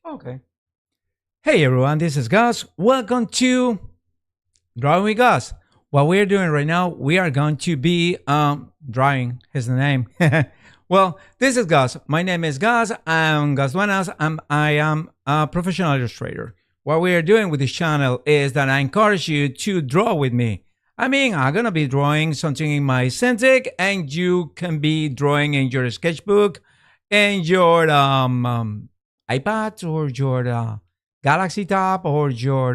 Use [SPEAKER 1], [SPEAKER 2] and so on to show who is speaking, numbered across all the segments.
[SPEAKER 1] Okay. Hey everyone, this is Gus. Welcome to Drawing with Gus. What we're doing right now, we are going to be drawing. His name. Well, this is Gus. My name is Gus. I'm Gus Duenas. I am a professional illustrator. What we are doing with this channel is that I encourage you to draw with me. I mean, I'm gonna be drawing something in my Cintiq, and you can be drawing in your sketchbook, and your iPad, or your Galaxy Tab, or your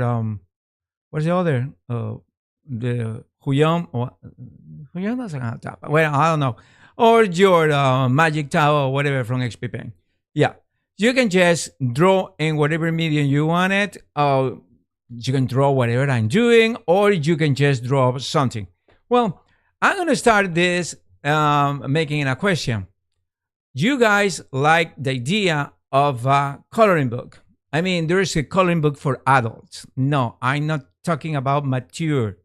[SPEAKER 1] what's the other the Huyon, or Huyon doesn't have tab. Well, I don't know, or your Magic Tab or whatever from XP Paint. Yeah, you can just draw in whatever medium you want it. You can draw whatever I'm doing, or you can just draw something. Well, I'm gonna start this making a question. You guys like the idea of a coloring book? I mean, there is a coloring book for adults. No, I'm not talking about mature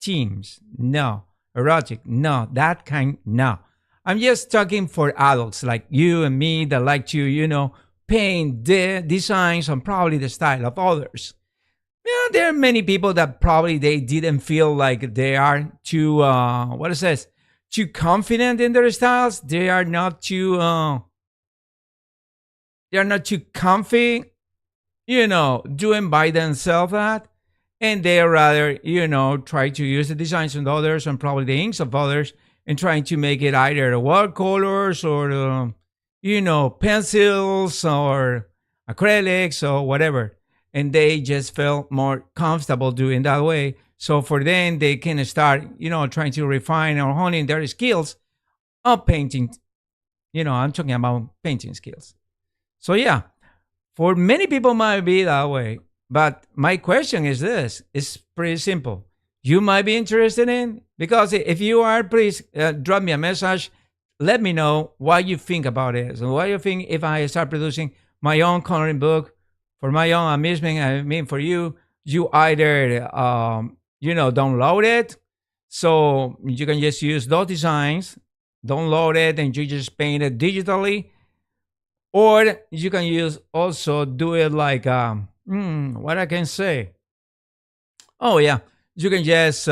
[SPEAKER 1] teens. No, erotic. No, that kind. No, I'm just talking for adults like you and me that like to, paint the designs and probably the style of others. Yeah, there are many people that probably they didn't feel like they are too what it says, too confident in their styles. They are not too comfy, doing by themselves that. And they rather, try to use the designs of others and probably the inks of others, and trying to make it either watercolors or pencils or acrylics or whatever. And they just felt more comfortable doing that way. So for them, they can start, trying to refine or honing their skills of painting. I'm talking about painting skills. So yeah, for many people might be that way. But my question is this: it's pretty simple. You might be interested in, because if you are, please drop me a message. Let me know what you think about it. So what you think if I start producing my own coloring book for my own amusement? I mean, for you, you either download it, so you can just use those designs, download it, and you just paint it digitally, or you can use also do it like what I can say. Oh yeah, you can just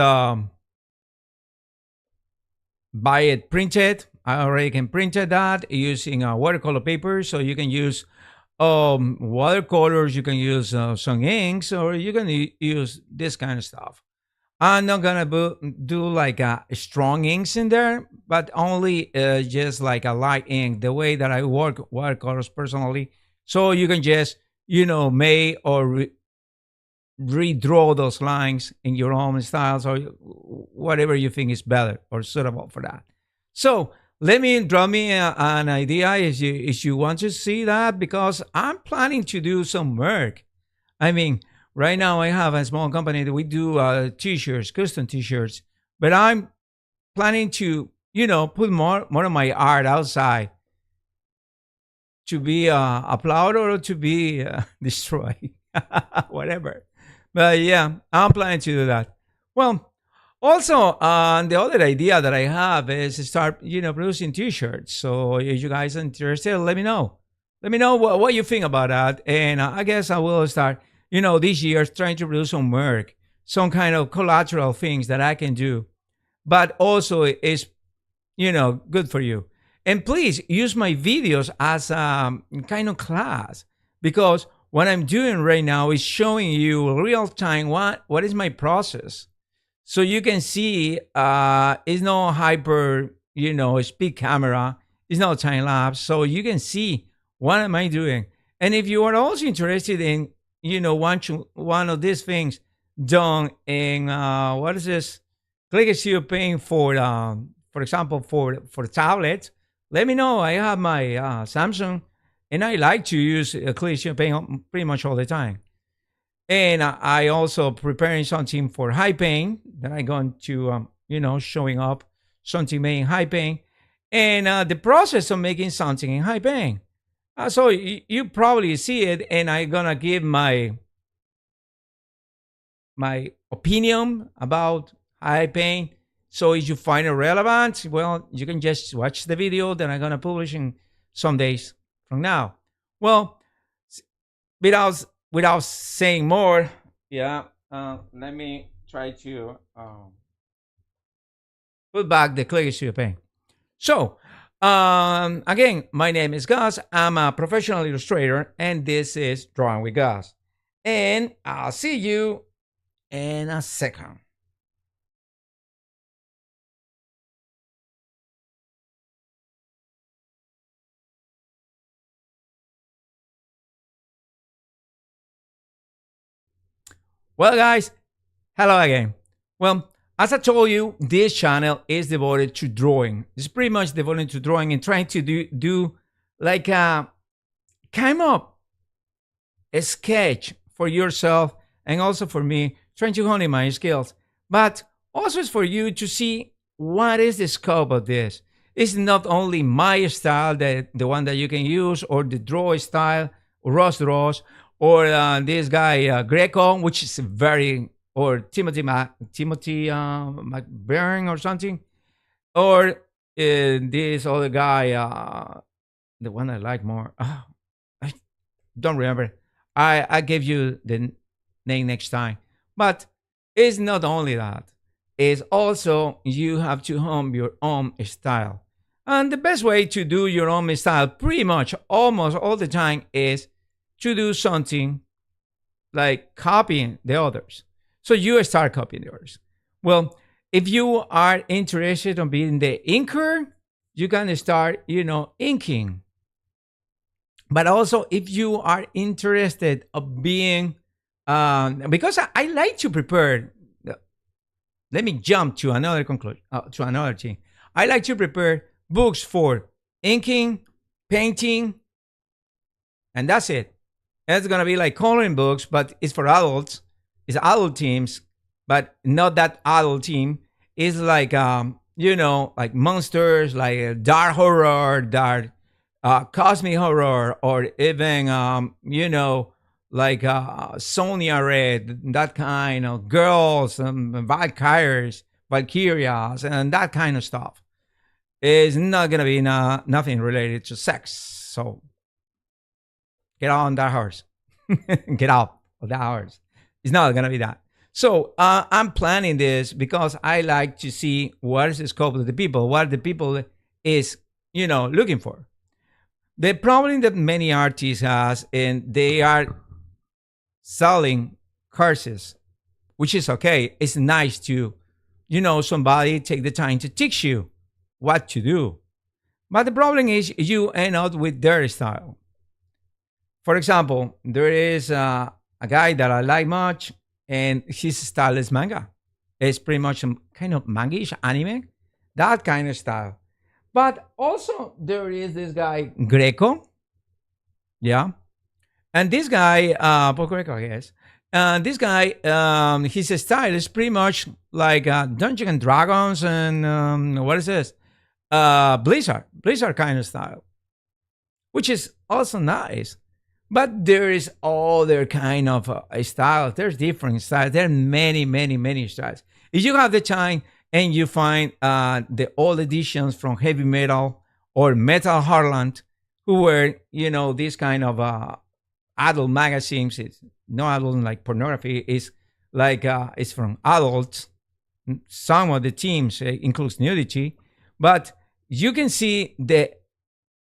[SPEAKER 1] buy it printed. I already can print that using watercolor paper. So you can use watercolors. You can use some inks, or you can use this kind of stuff. I'm not gonna do like a strong inks in there, but only just like a light ink. The way that I work watercolors personally, so you can just make or redraw those lines in your own styles, or whatever you think is better or suitable for that. So let me draw me an idea if you want to see that, because I'm planning to do some work. I mean, right now I have a small company that we do t-shirts, custom t-shirts, but I'm planning to, put more of my art outside to be applauded or to be destroyed, whatever. But yeah, I'm planning to do that. Well, also, the other idea that I have is to start, producing T-shirts. So if you guys are interested, let me know. Let me know what you think about that. And I guess I will start, this year trying to produce some work, some kind of collateral things that I can do. But also is, good for you. And please use my videos as a kind of class, because what I'm doing right now is showing you real time what is my process, so you can see it's no hyper speed camera, it's no time lapse, so you can see what am I doing. And if you are also interested in one of these things done in what is this, click here paying for example for tablet, let me know. I have my Samsung, and I like to use click paying pretty much all the time. And I also preparing something for high pain that I'm going to, showing up something made in high pain, and the process of making something in high pain. So you probably see it, and I'm gonna give my opinion about high pain. So if you find it relevant, well, you can just watch the video that I'm gonna publish in some days from now. Well, without saying more, yeah, let me try to put back the click to the pen. So, again, my name is Gus. I'm a professional illustrator, and this is Drawing with Gus. And I'll see you in a second. Well, guys, hello again. Well, as I told you, this channel is devoted to drawing. It's pretty much devoted to drawing and trying to do like a kind of a sketch for yourself and also for me, trying to hone in my skills. But also it's for you to see what is the scope of this. It's not only my style, the one that you can use, or the draw style, Ross Draws, or this guy Greco, which is very, or Timothy McBaron or something, or this other guy, the one I like more. I don't remember. I give you the name next time. But it's not only that. It's also you have to hone your own style. And the best way to do your own style pretty much almost all the time is to do something like copying the others. So you start copying the others. Well, if you are interested in being the inker, you can start, inking. But also, if you are interested of being, because I like to prepare. Let me jump to another conclusion, to another thing. I like to prepare books for inking, painting, and that's it. It's gonna be like coloring books, but it's for adults. It's adult teams, but not that adult team. It's like like monsters, like dark horror, dark cosmic horror, or even like Sonia Red, that kind of girls, Valkyrias, and that kind of stuff. Is not gonna be nothing related to sex. So get on that horse, get out of that horse. It's not gonna be that. So I'm planning this because I like to see what is the scope of the people, what the people is looking for. The problem that many artists has, and they are selling courses, which is okay. It's nice to, somebody take the time to teach you what to do. But the problem is you end up with their style. For example, there is a guy that I like much, and his style is manga. It's pretty much a kind of manga-ish anime, that kind of style. But also there is this guy Greco, yeah, and this guy Greco, I guess. And this guy, his style is pretty much like Dungeons and Dragons, and what is this? Blizzard kind of style, which is also nice. But there is other kind of styles. There's different styles. There are many, many, many styles. If you have the time and you find the old editions from heavy metal or Metal Harland, who were, this kind of adult magazines. It's no adult like pornography. It's like it's from adults. Some of the teams includes nudity, but you can see the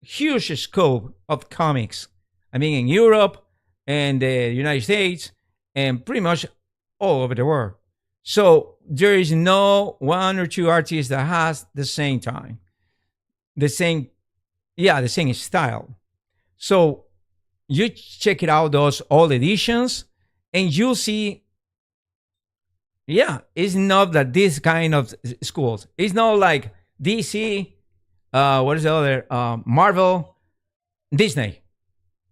[SPEAKER 1] huge scope of comics. I mean, in Europe and the United States and pretty much all over the world. So there is no one or two artists that has the same time, the same style. So you check it out, those old editions, and you'll see, it's not that this kind of schools. It's not like DC, what is the other, Marvel, Disney.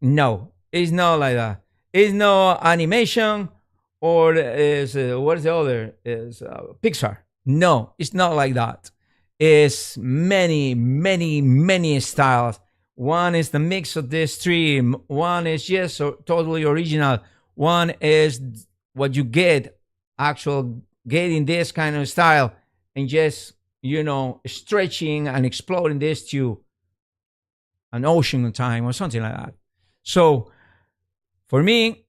[SPEAKER 1] No, it's not like that. It's no animation, or is what is the other? Is Pixar. No, it's not like that. It's many, many, many styles. One is the mix of these three. One is just totally original. One is what you get, getting this kind of style, and just stretching and exploding this to an ocean of time or something like that. So For me,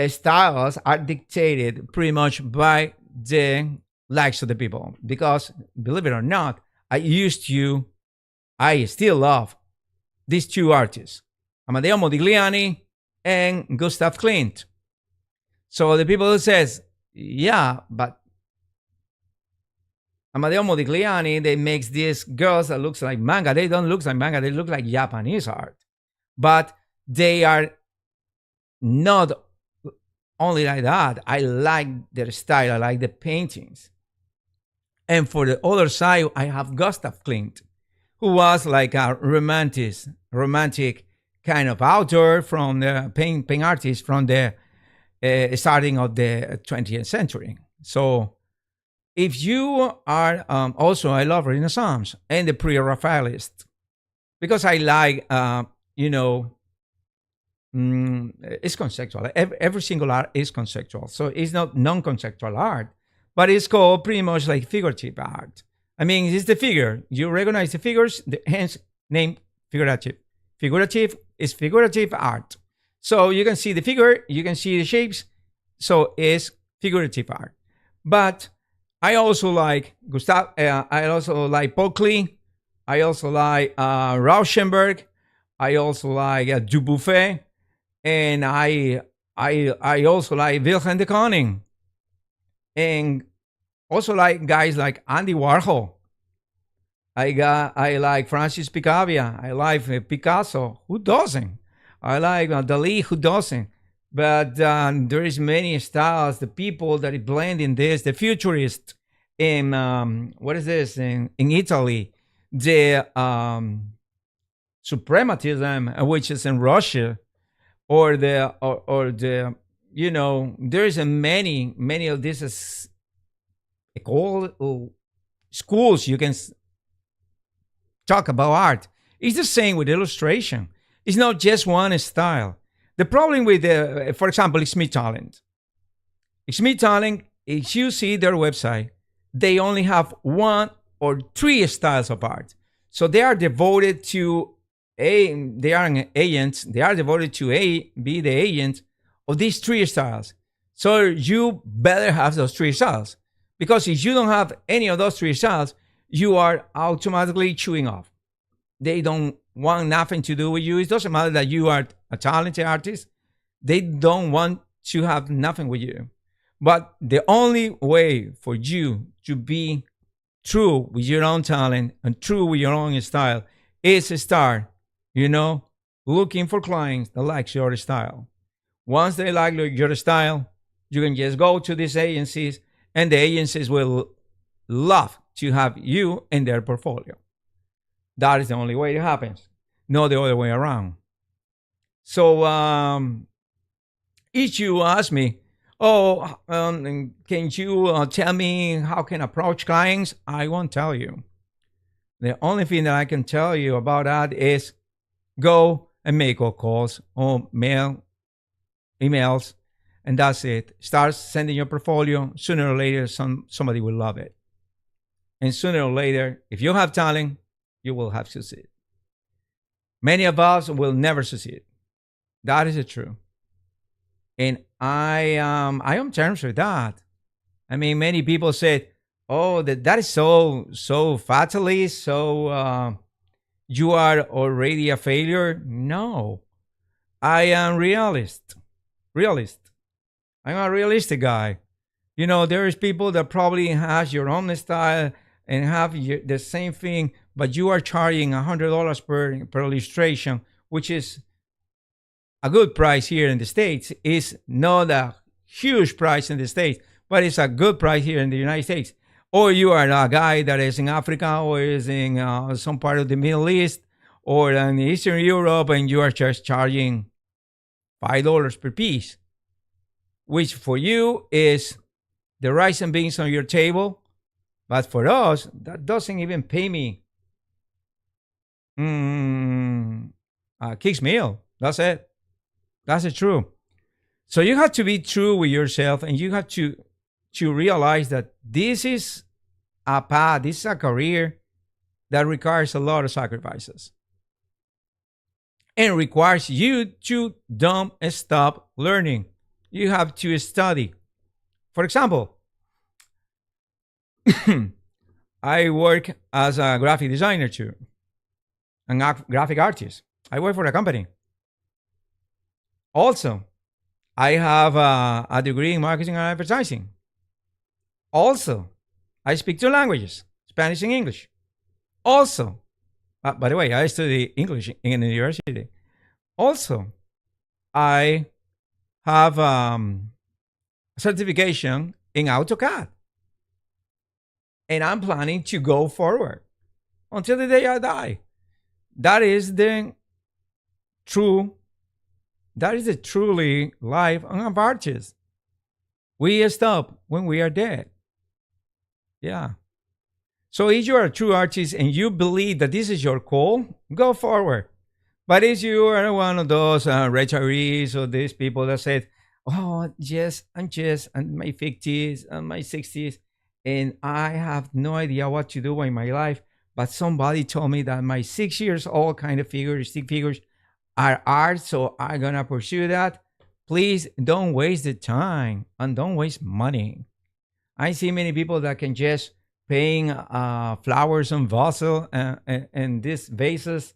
[SPEAKER 1] styles are dictated pretty much by the likes of the people. Because believe it or not, I still love these two artists, Amedeo Modigliani and Gustav Klimt. So the people who says, yeah, but Amedeo Modigliani, they makes these girls that looks like manga. They don't look like manga. They look like Japanese art. But they are not only like that. I like their style. I like the paintings. And for the other side, I have Gustav Klimt, who was like a romantic kind of author from the paint artist from the starting of the 20th century. So if you are also, I love Renaissance and the pre-Raphaelist, because I like, it's conceptual. Every single art is conceptual. So it's not non-conceptual art, but it's called pretty much like figurative art. I mean, it's the figure. You recognize the figures, hence name figurative. Figurative is figurative art. So you can see the figure, you can see the shapes. So it's figurative art. But I also like Gustav. I also like Paul Klee. I also like Rauschenberg. I also like Dubuffet. And I also like Wilhelm de Kooning. And also like guys like Andy Warhol. I like Francis Picabia. I like Picasso. Who doesn't? I like Dali. Who doesn't? But there is many styles. The people that blend in this. The futurist in what is this in Italy? The suprematism, which is in Russia, or the there's many of these schools you can talk about art. It's the same with illustration. It's not just one style. The problem with for example, Smith Talent. Smith Talent, if you see their website, they only have 1 or 3 styles of art. So they are devoted to they are an agent. They are devoted to be the agent of these 3 styles. So you better have those 3 styles. Because if you don't have any of those 3 styles, you are automatically chewing off. They don't want nothing to do with you. It doesn't matter that you are a talented artist. They don't want to have nothing with you. But the only way for you to be true with your own talent and true with your own style is to start, looking for clients that like your style. Once they like your style, you can just go to these agencies, and the agencies will love to have you in their portfolio. That is the only way it happens, not the other way around. So if you ask me, can you tell me how can I approach clients? I won't tell you. The only thing that I can tell you about that is go and make calls or emails, and that's it. Start sending your portfolio. Sooner or later, somebody will love it. And sooner or later, if you have talent, you will have succeed. Many of us will never succeed. That is the truth. And I am terms with that. I mean, many people said, "Oh, that is so fatalist. So you are already a failure." No, I am realist. I'm a realistic guy. There is people that probably has your own style and have the same thing, but you are charging $100 per illustration, which is a good price here in the States. It's not a huge price in the States, but it's a good price here in the United States. Or you are a guy that is in Africa or is in some part of the Middle East or in Eastern Europe, and you are just charging $5 per piece, which for you is the rice and beans on your table. But for us, that doesn't even pay me a king's meal. That's it. That's the truth. So you have to be true with yourself, and you have to realize that this is a path, this is a career that requires a lot of sacrifices. and requires you to don't stop learning. You have to study. For example, I work as a graphic designer too, and a graphic artist. I work for a company. Also, I have a degree in marketing and advertising. Also, I speak two languages, Spanish and English. Also, by the way, I study English in the university. Also, I have certification in AutoCAD. And I'm planning to go forward until the day I die. That is the truly life of artists. We stop when we are dead. Yeah. So if you are a true artist and you believe that this is your goal, go forward. But if you are one of those retirees or these people that said, oh, yes, I'm just in my 50s and my 60s, and I have no idea what to do in my life, but somebody told me that my 6 years old kind of figures, stick figures, are art, so I'm gonna pursue that. Please don't waste the time and don't waste money. I see many people that can just paint flowers on vases and these vases,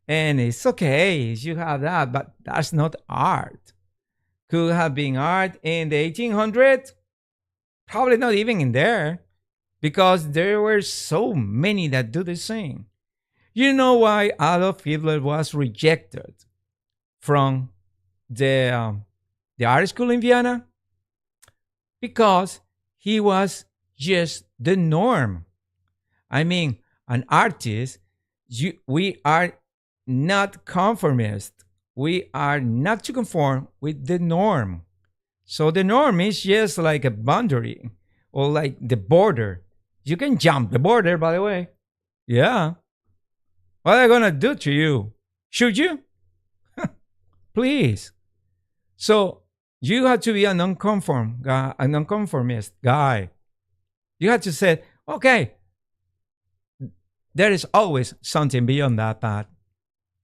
[SPEAKER 1] and it's okay, you have that, but that's not art. Could have been art in the 1800s, probably not even in there, because there were so many that do the same. You know why Adolf Hitler was rejected from the art school in Vienna? Because he was just the norm. I mean, an artist, we are not conformist. We are not to conform with the norm. So the norm is just like a boundary or like the border. You can jump the border, by the way. Yeah. What are they going to do to you? Should you? Please. So you have to be a nonconformist guy. You have to say, okay, there is always something beyond that path.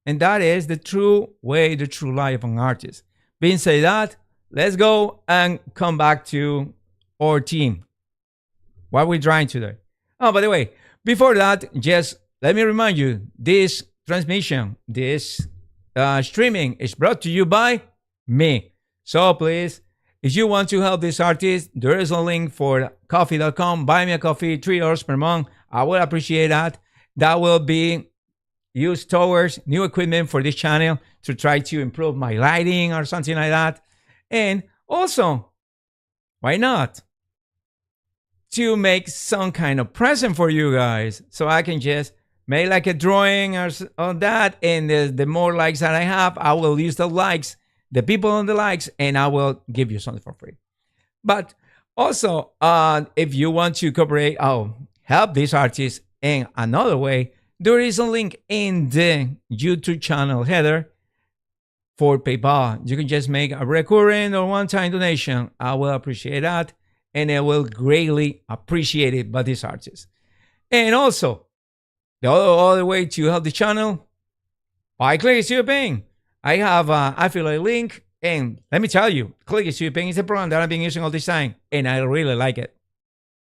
[SPEAKER 1] And that is the true way, the true life of an artist. Being said that, let's go and come back to our team. What are we trying today? Oh, by the way, before that, just let me remind you, this transmission, this streaming is brought to you by me. So please, if you want to help this artist, there is a link for coffee.com. Buy me a coffee, $3 per month. I will appreciate that. That will be used towards new equipment for this channel to try to improve my lighting or something like that. And also, why not? To make some kind of present for you guys. So I can just make like a drawing or on that. And the more likes that I have, I will use the likes, the people on the likes, and I will give you something for free. But also, if you want to cooperate, help these artists in another way, there is a link in the YouTube channel header for PayPal. You can just make a recurring or one-time donation. I will appreciate that, and I will greatly appreciate it by these artists. And also, the other way to help the channel, by clicking Studio Paint. I have an affiliate link, and let me tell you, Click Studio Paint is a program that I've been using all this time, and I really like it.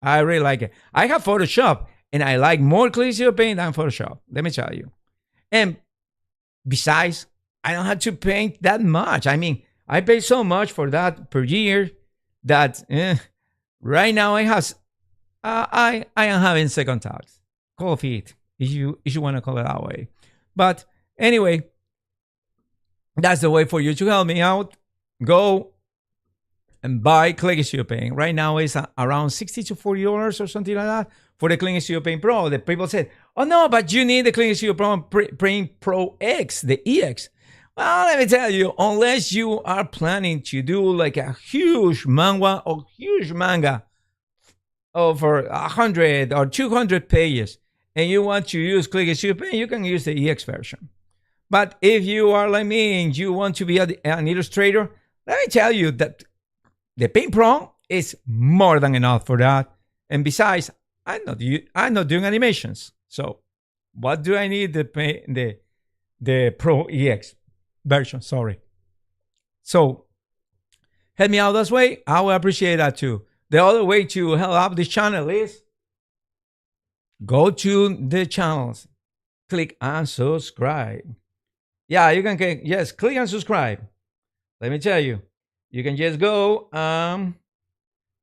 [SPEAKER 1] I really like it. I have Photoshop, and I like more Click Studio Paint than Photoshop, let me tell you. And besides, I don't have to paint that much. I mean, I pay so much for that per year that right now I am having second thoughts. Cold feet, if you want to call it that way. But anyway, that's the way for you to help me out. Go and buy Click Studio Paint. Right now it's around $60 to $40 or something like that for the Click Studio Paint Pro. The people said, oh no, but you need the Click Studio Paint Pro X, the EX. Well, let me tell you, unless you are planning to do like a huge manga over 100 or 200 pages, and you want to use Click Studio Paint, you can use the EX version. But if you are like me and you want to be an illustrator, let me tell you that the Paint Pro is more than enough for that. And besides, I'm not doing animations. So what do I need the Pro EX? version. Sorry. So help me out this way. I will appreciate that too. The other way to help out this channel is go to the channels, click and subscribe. Yeah, you can click, yes, click and subscribe. Let me tell you, you can just go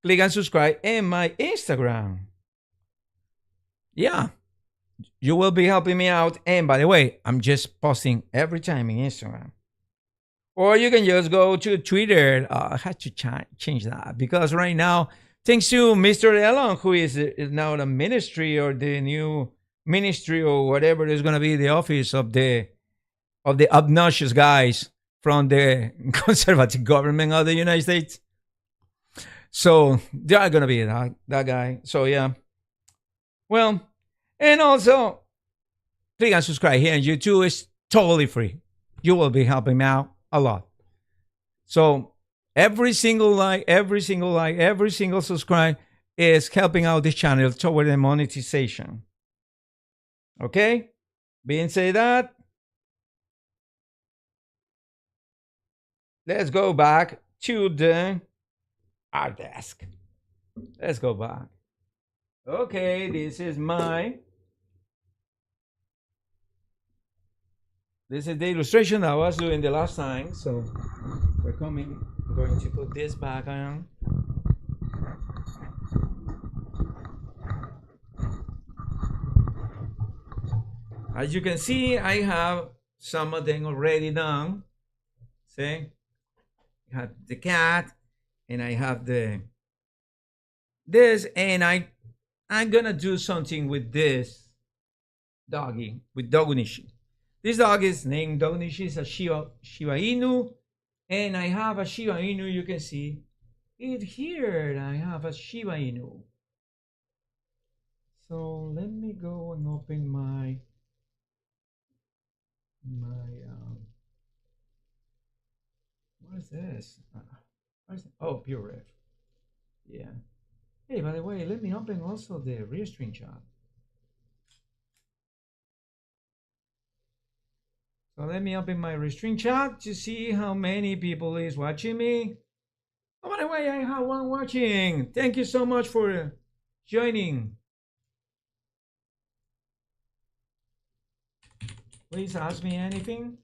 [SPEAKER 1] click and subscribe in my Instagram. Yeah, you will be helping me out. And by the way, I'm just posting every time in Instagram. Or you can just go to Twitter. I had to change that because right now, thanks to Mr. Elon, who is now the ministry or the new ministry or whatever is going to be the office of the obnoxious guys from the conservative government of the United States. So they are going to be that guy. So yeah. Well, and also click and subscribe here on YouTube. It's totally free. You will be helping me out a lot. So every single like, every single subscribe is helping out this channel toward the monetization. Okay? Being said that, let's go back to the art desk. Let's go back. Okay, this is the illustration that I was doing the last time. So we're going to put this back on. As you can see, I have some of them already done. See, I have the cat, and I have this, and I'm gonna do something with this doggy, with dogunishi. This dog is named Dogunishi. It's a Shiba Inu, and I have a Shiba Inu. You can see it here. I have a Shiba Inu. So let me go and open my what is this? Oh, Pure Ref. Yeah. Hey, by the way, let me open also the restring chat. So let me open my restring chat to see how many people is watching me. Oh, by the way, I have one watching. Thank you so much for joining. Please ask me anything.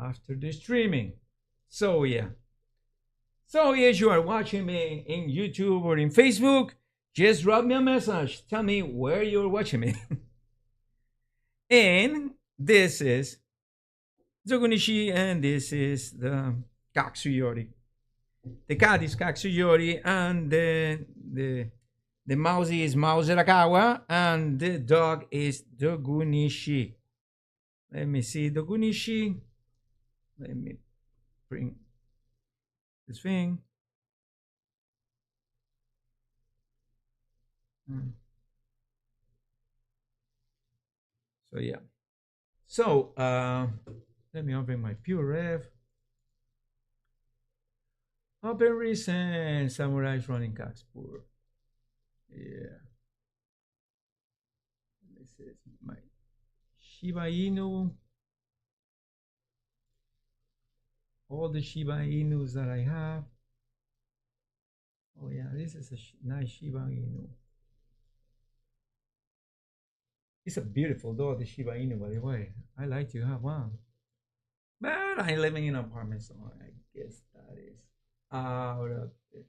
[SPEAKER 1] After the streaming. So yeah. So yes, you are watching me in YouTube or in Facebook, just drop me a message. Tell me where you're watching me. And this is Dogunishi, and this is the Kaksuyori. The cat is Kaksuyori, and the mouse is Mauserakawa, and the dog is Dogunishi. Let me see Dogunishi. Let me bring this thing. So yeah. So let me open my Pure Ref. Open recent Samurai Ronin Pt3-painting. Yeah. This is my Shiba Inu. All the Shiba Inus that I have. Oh yeah, this is a nice Shiba Inu. It's a beautiful dog, the Shiba Inu, by the way. I like to have one. But I'm living in an apartment, so I guess that is out of it.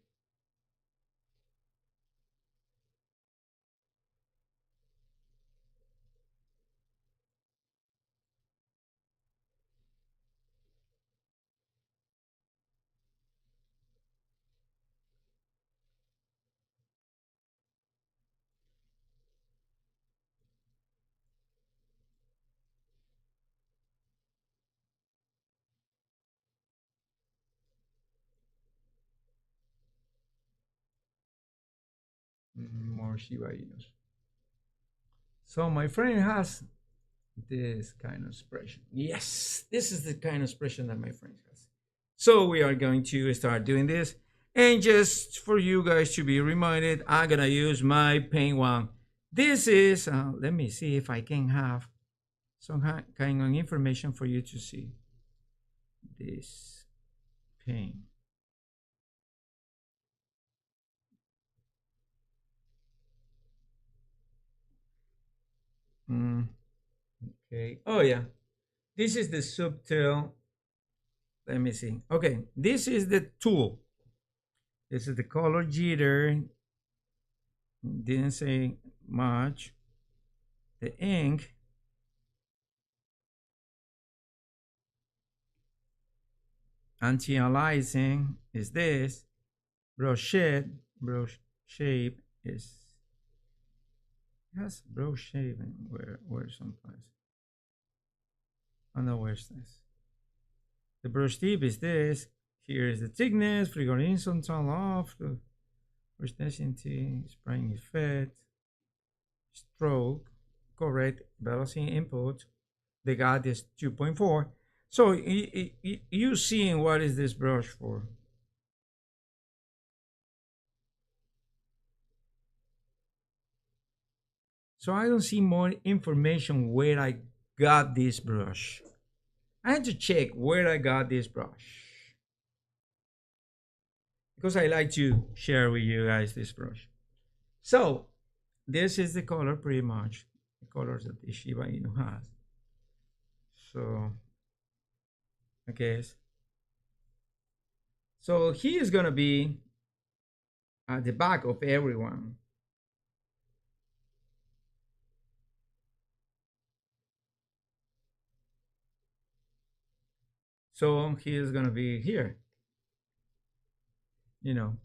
[SPEAKER 1] More Shiba Inus. So my friend has this kind of expression. Yes, this is the kind of expression that my friend has. So we are going to start doing this. And just for you guys to be reminded, I'm going to use my paint one. This is, let me see if I can have some kind of information for you to see. This paint. Mm, okay. Oh, yeah. This is the subtle. Let me see. Okay. This is the tool. This is the color jitter. Didn't say much. The ink. Anti-aliasing is this. Brush shape is, yes, brush shape. And where someplace. Oh no, where's this? The brush tip is this. Here is the thickness, figure horizontal off, brush density, spraying effect, stroke, correct, velocity input. The guide is 2.4. So you seeing what is this brush for? So I don't see more information where I got this brush. I had to check where I got this brush because I like to share with you guys this brush. So this is the color pretty much, the colors that the Shiba Inu has. So I guess. So he is gonna be at the back of everyone. So he is gonna be here, you know.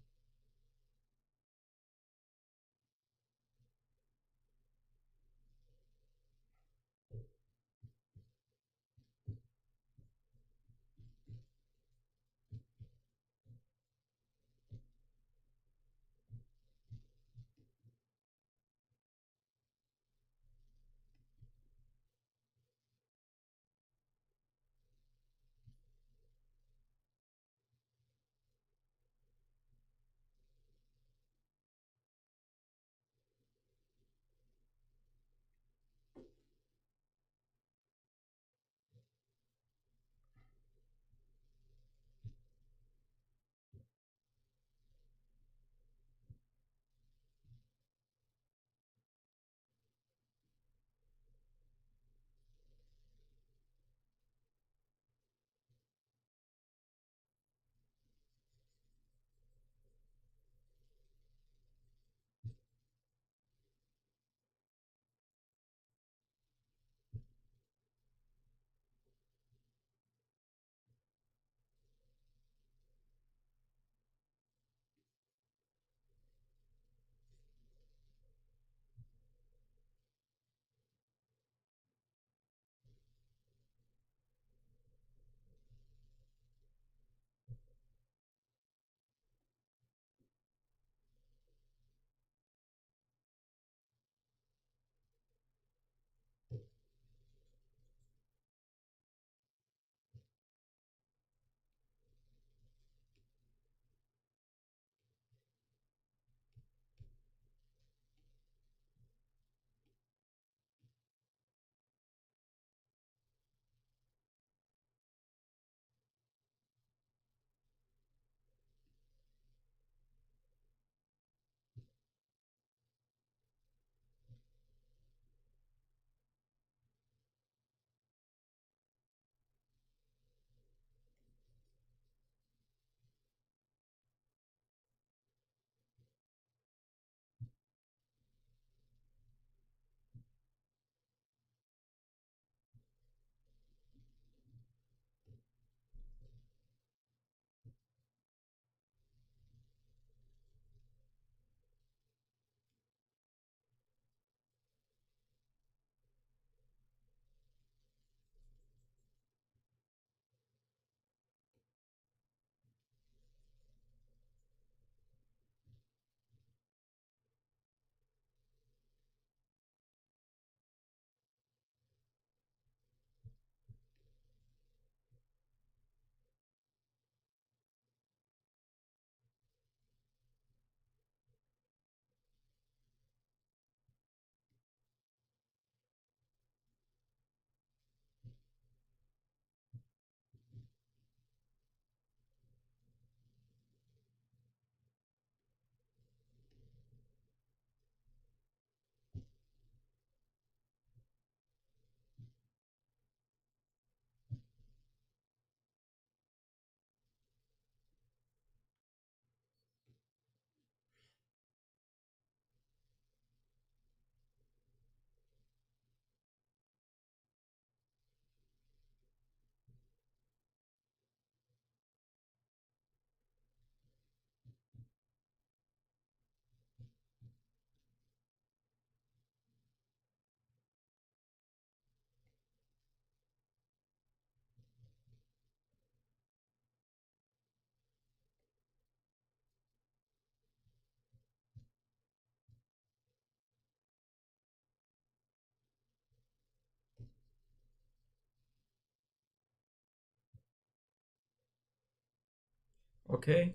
[SPEAKER 1] Okay.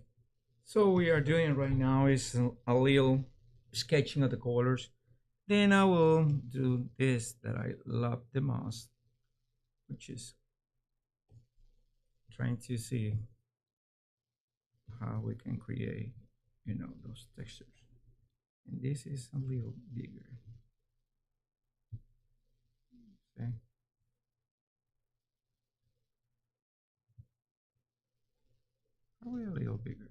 [SPEAKER 1] So we are doing right now is a little sketching of the colors. Then I will do this that I love the most, which is trying to see how we can create, those textures. And this is a little bigger. Okay. Probably a little bigger.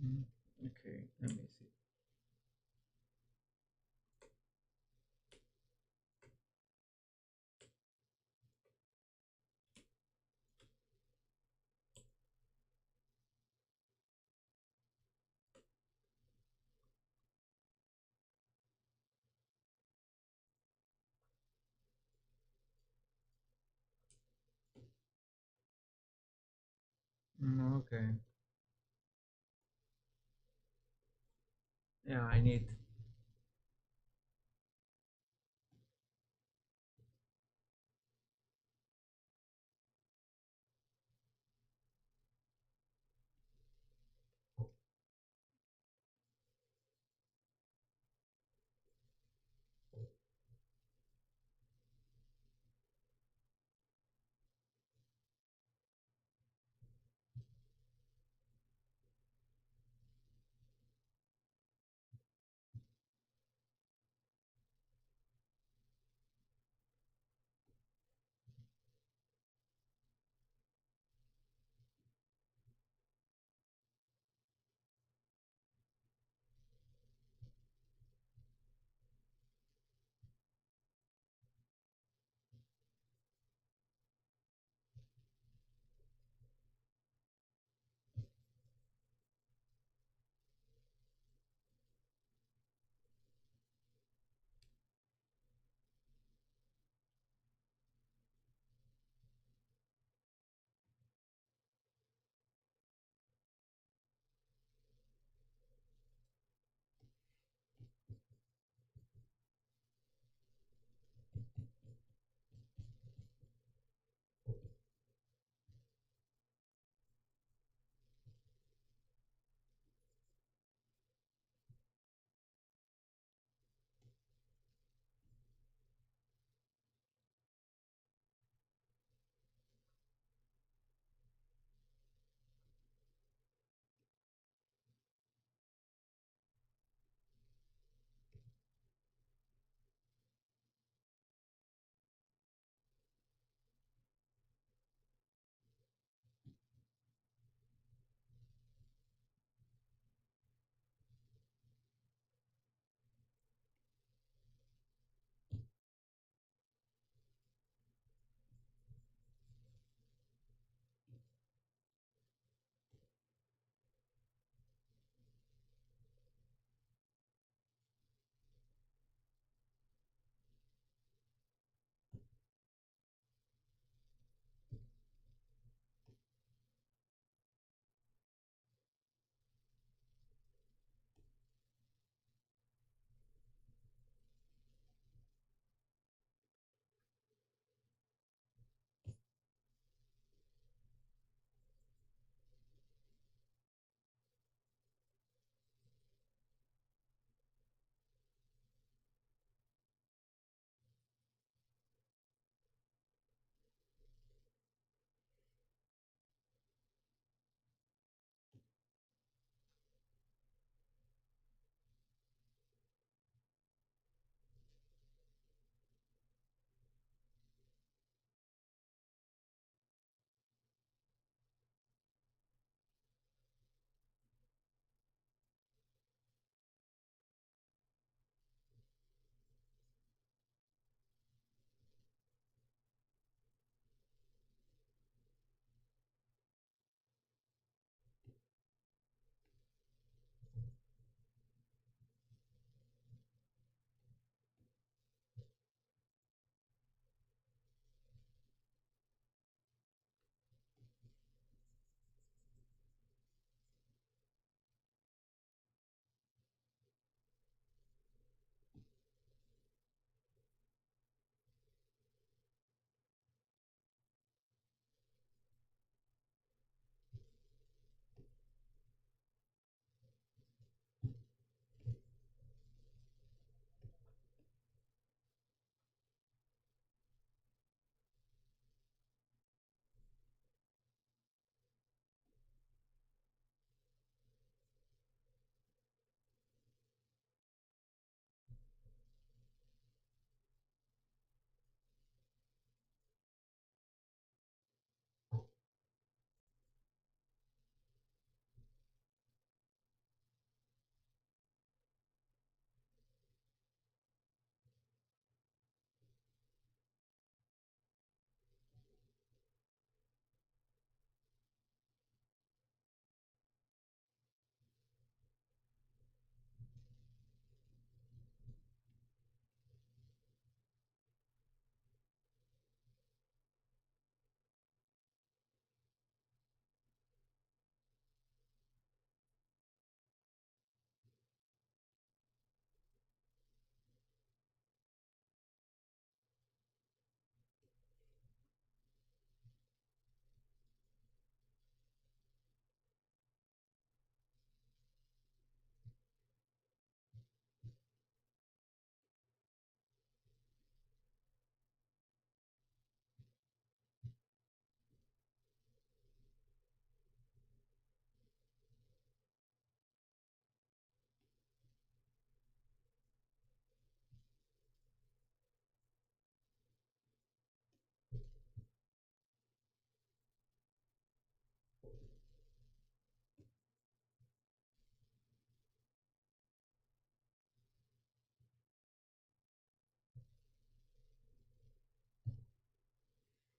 [SPEAKER 1] Mm, okay, let me see. Okay. Yeah, I need.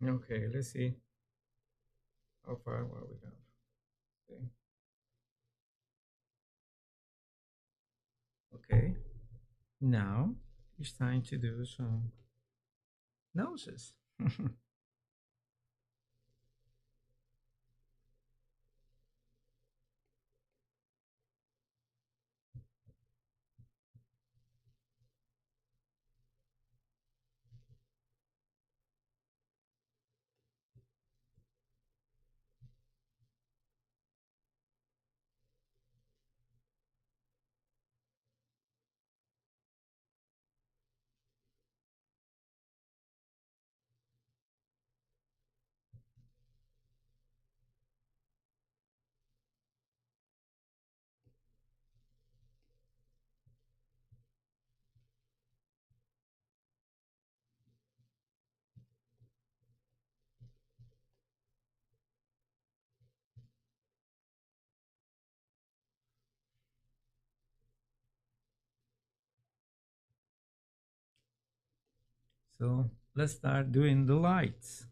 [SPEAKER 1] Okay, let's see how far what we have. Okay. Okay. Now it's time to do some noses. So let's start doing the lights.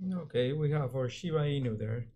[SPEAKER 1] Okay, we have our Shiba Inu there.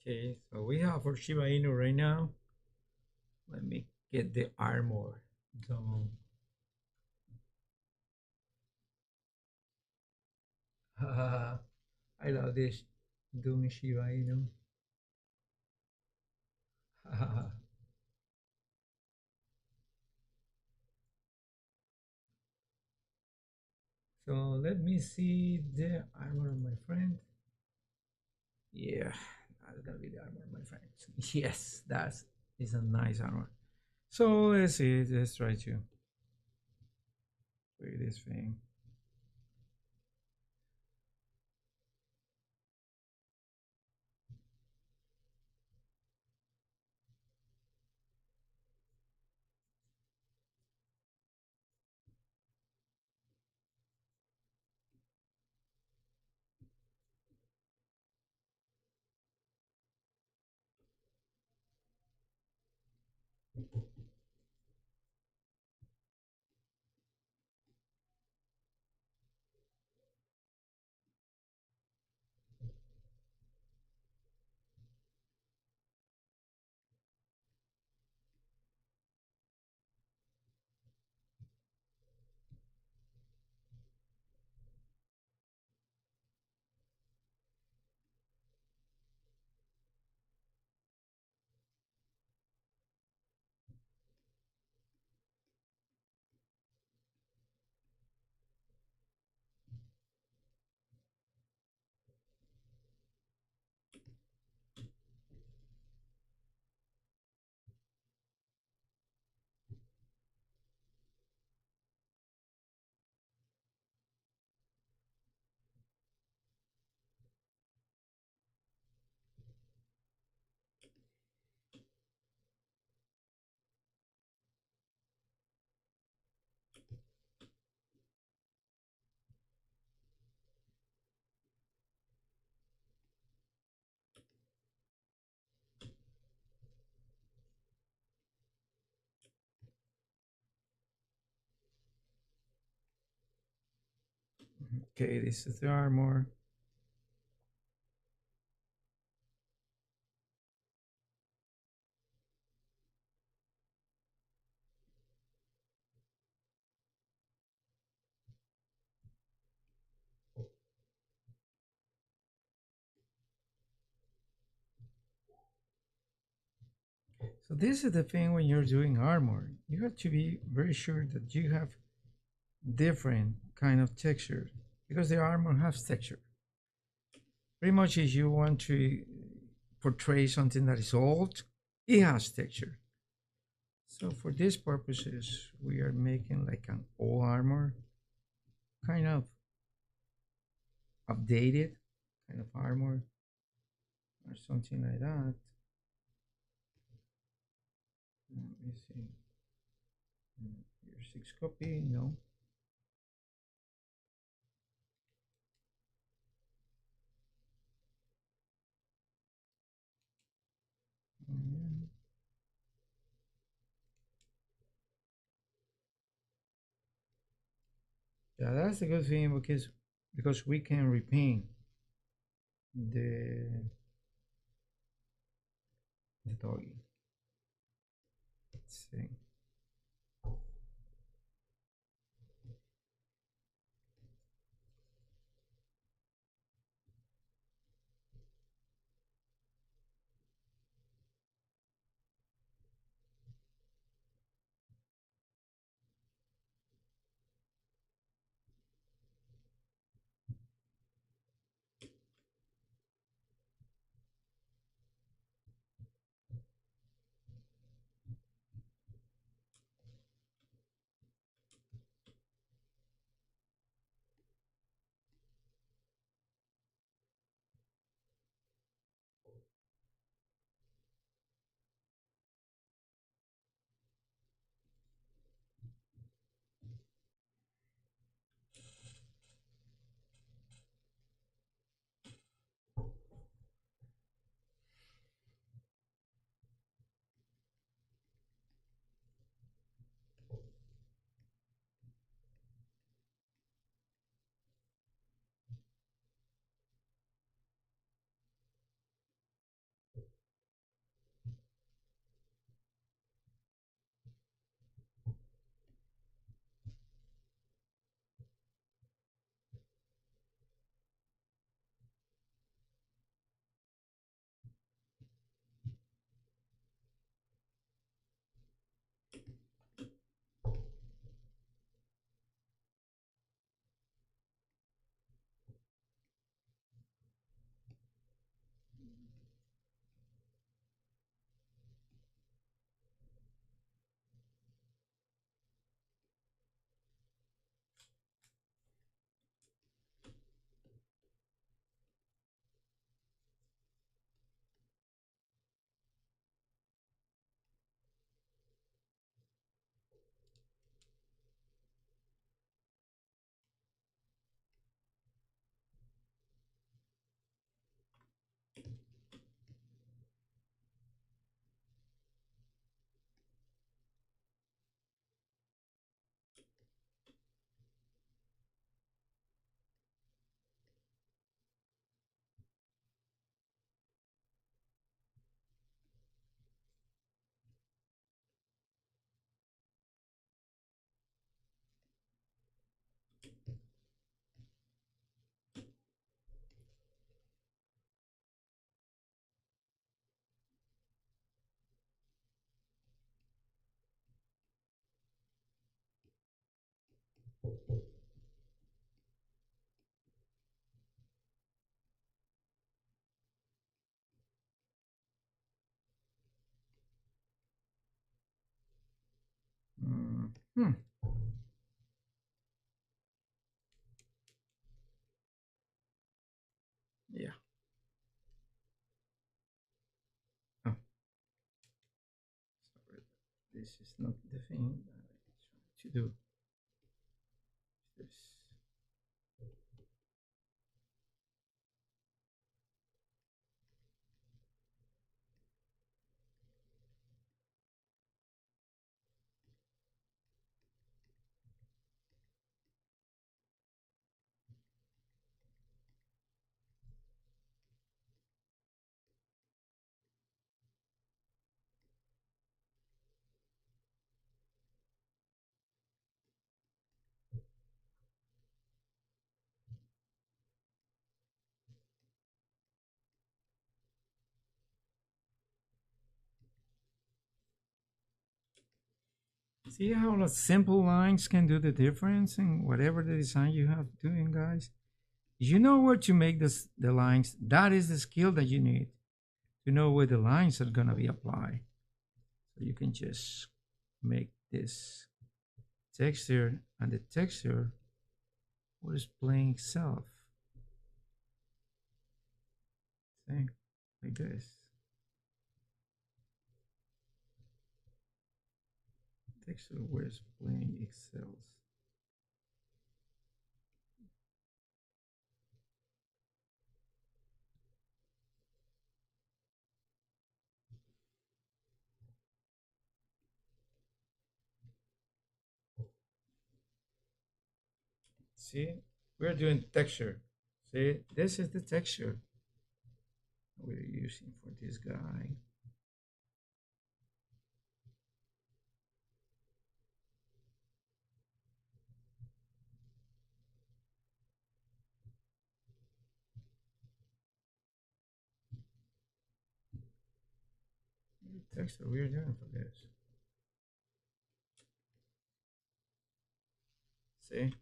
[SPEAKER 1] Okay, so we have our Shiba Inu right now. Let me get the armor. So, I love this. Doing Shiba Inu. So let me see the armor of my friend. Yeah, that's gonna be the armor of my friend. Yes, that's is a nice armor. So let's see. Let's try to create this thing. Okay, this is the armor. So this is the thing when you're doing armor. You have to be very sure that you have different kind of texture because the armor has texture. Pretty much if you want to portray something that is old, it has texture. So for these purposes, we are making like an old armor, kind of updated kind of armor or something like that. Let me see. Your six copy, no. Mm, yeah, that's a good thing because we can repaint the doggy. Let's see. Mm. Hmm. Yeah. Oh, sorry. This is not the thing that I try to do. This. See how the simple lines can do the difference in whatever the design you have doing, guys? You know where to make this the lines. That is the skill that you need to know where the lines are gonna be applied. So you can just make this texture, and the texture was playing itself. See? Like this. Texture was playing itself. See? We're doing texture. See? This is the texture. we're using for this guy. What text are we doing for this? See?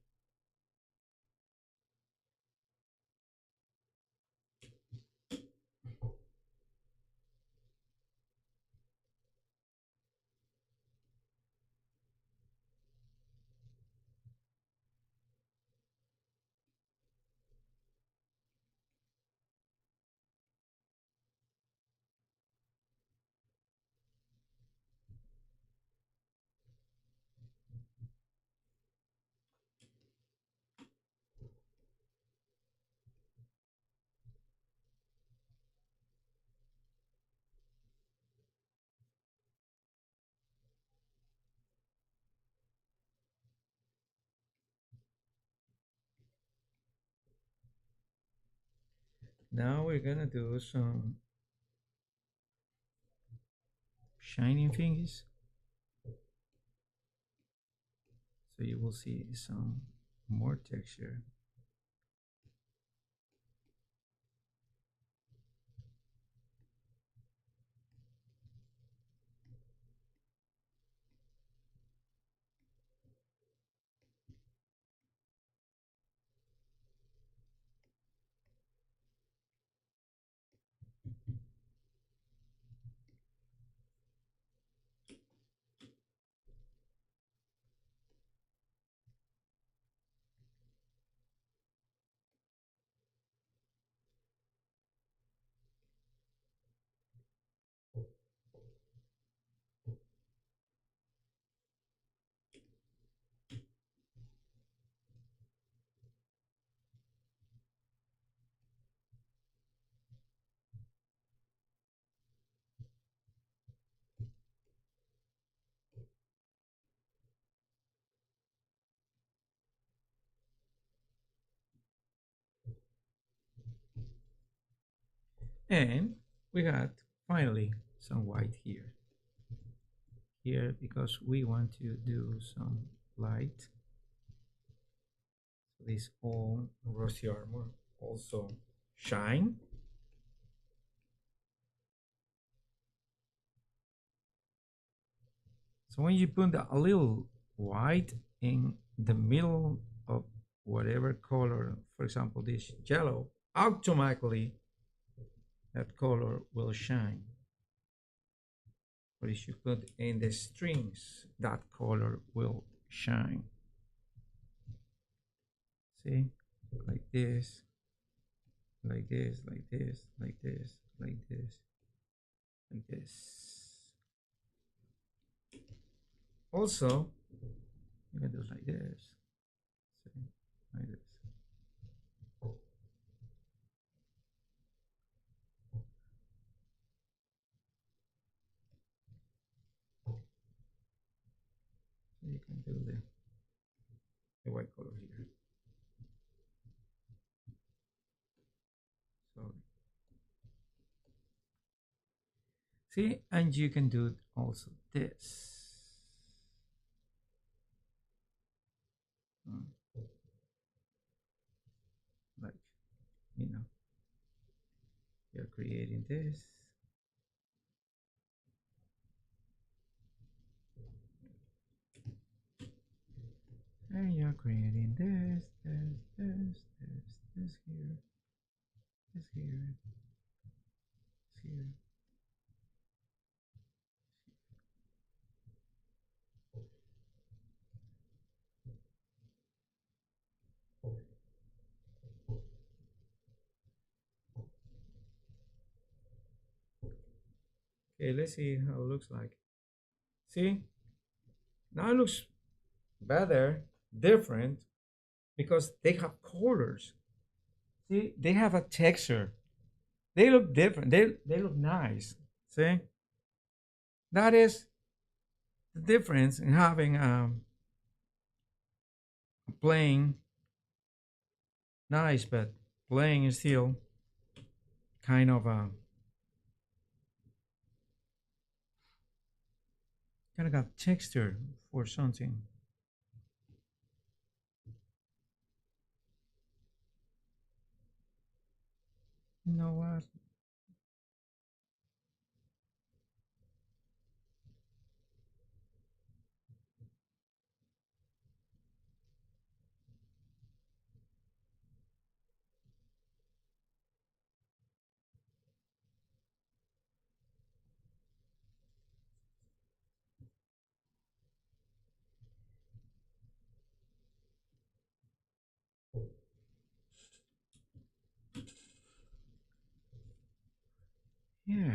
[SPEAKER 1] Now we're gonna do some shining things. So you will see some more texture. And we got finally some white here. Here because we want to do some light. So this all rusty armor also shine. So when you put a little white in the middle of whatever color, for example, this yellow, automatically that color will shine. But if you put in the strings, that color will shine. See, like this, like this, like this, like this, like this, like this. Also, you can do it like this. See, like this. So you can do the white color here. So see, and you can do also this. Like, you know, you're creating this. And you're creating this, this here, this here, this here. Okay, let's see how it looks like. See, now it looks better, different, because they have colors. See, they have a texture. They look different. They look nice. See, that is the difference in having plain nice, but plain is still kind of Kind of got texture for something. You know what? Yeah.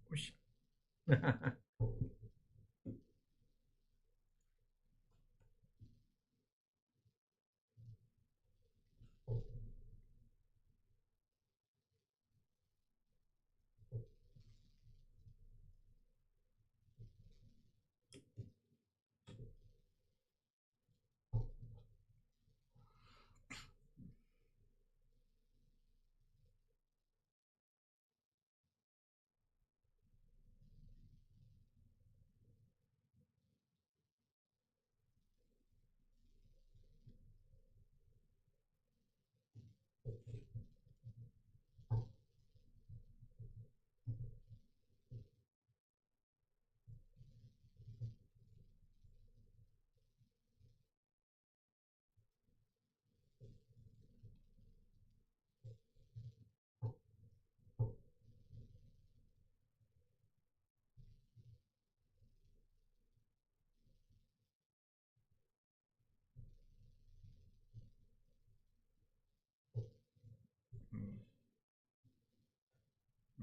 [SPEAKER 1] Whoosh.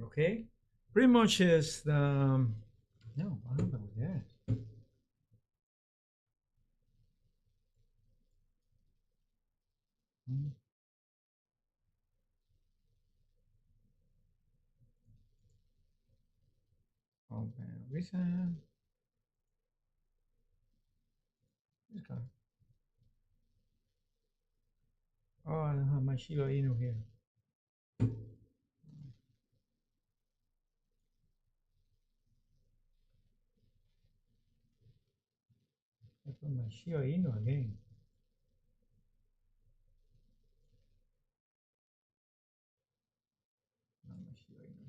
[SPEAKER 1] Okay. Pretty much is the. No, what happened with that? Hmm. Open reason. This guy. Oh, I don't have my Shiba Inu here. I put my Shiba Inu again. Not my Shiba Inu.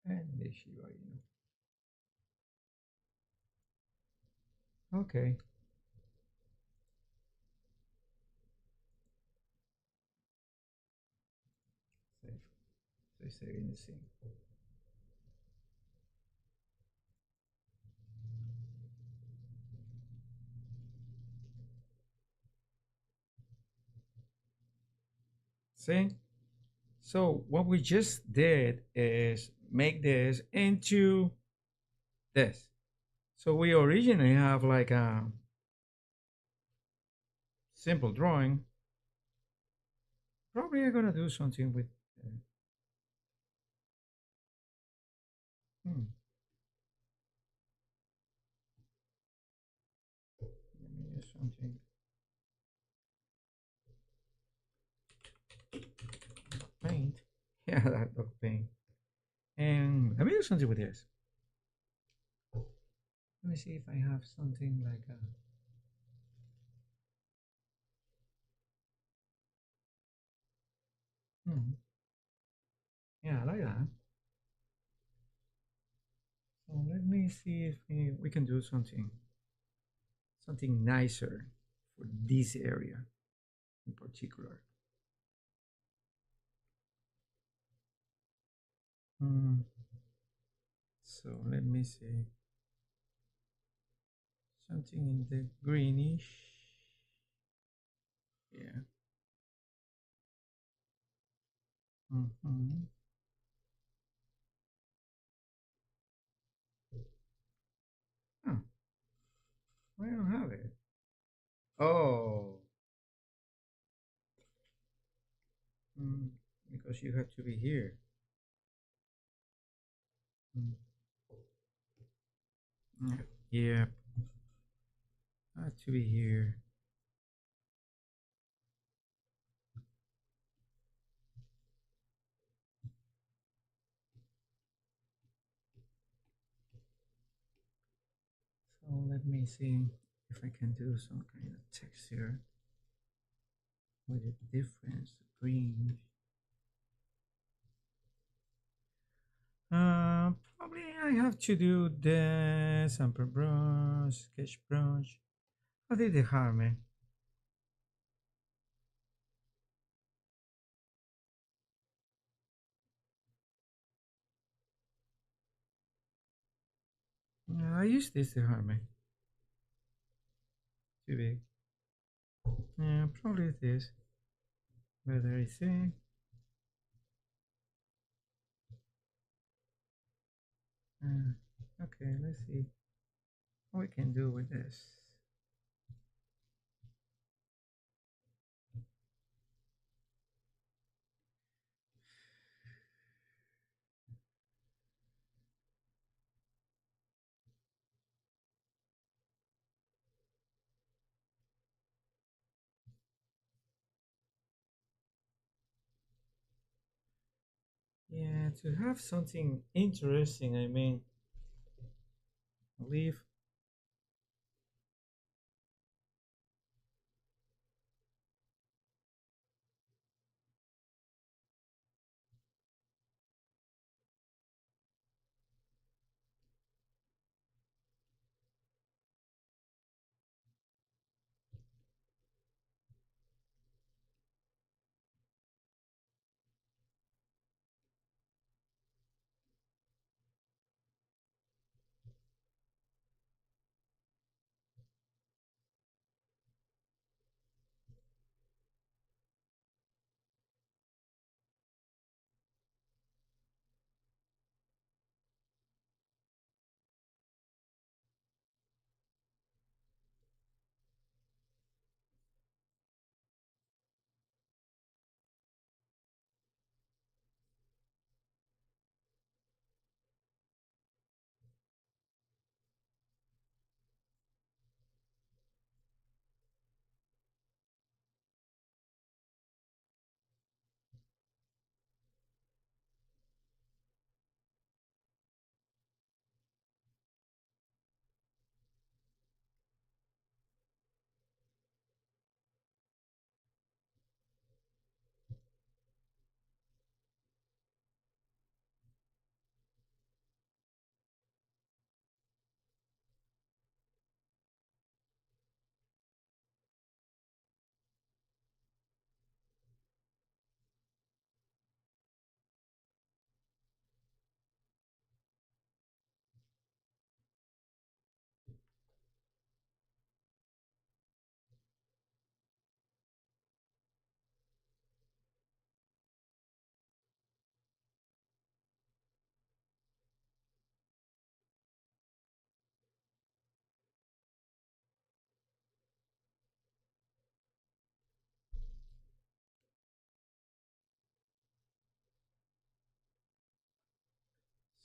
[SPEAKER 1] And the Shiba Inu. Okay. Save. So save in the scene. See? So what we just did is make this into this. So we originally have like a simple drawing. Probably I'm gonna do something with. Hmm, let me use something. Paint. Yeah, that dog paint. And let me do something with this. Let me see if I have something like a. Hmm. Yeah, I like that. So let me see if we can do something nicer for this area in particular. Hmm. So let me see something in the greenish. Yeah. Mm-hmm. Oh, I don't have it. Oh, mm, because you have to be here. Mm. Yeah, I have to be here. So let me see if I can do some kind of text here with a difference green. Probably I have to do the sample brush, sketch brush. How did they harm me? I use this to harm me. Too big. Yeah, probably this. Whether I see. Okay, let's see what we can do with this. Yeah, to have something interesting, I mean, leave.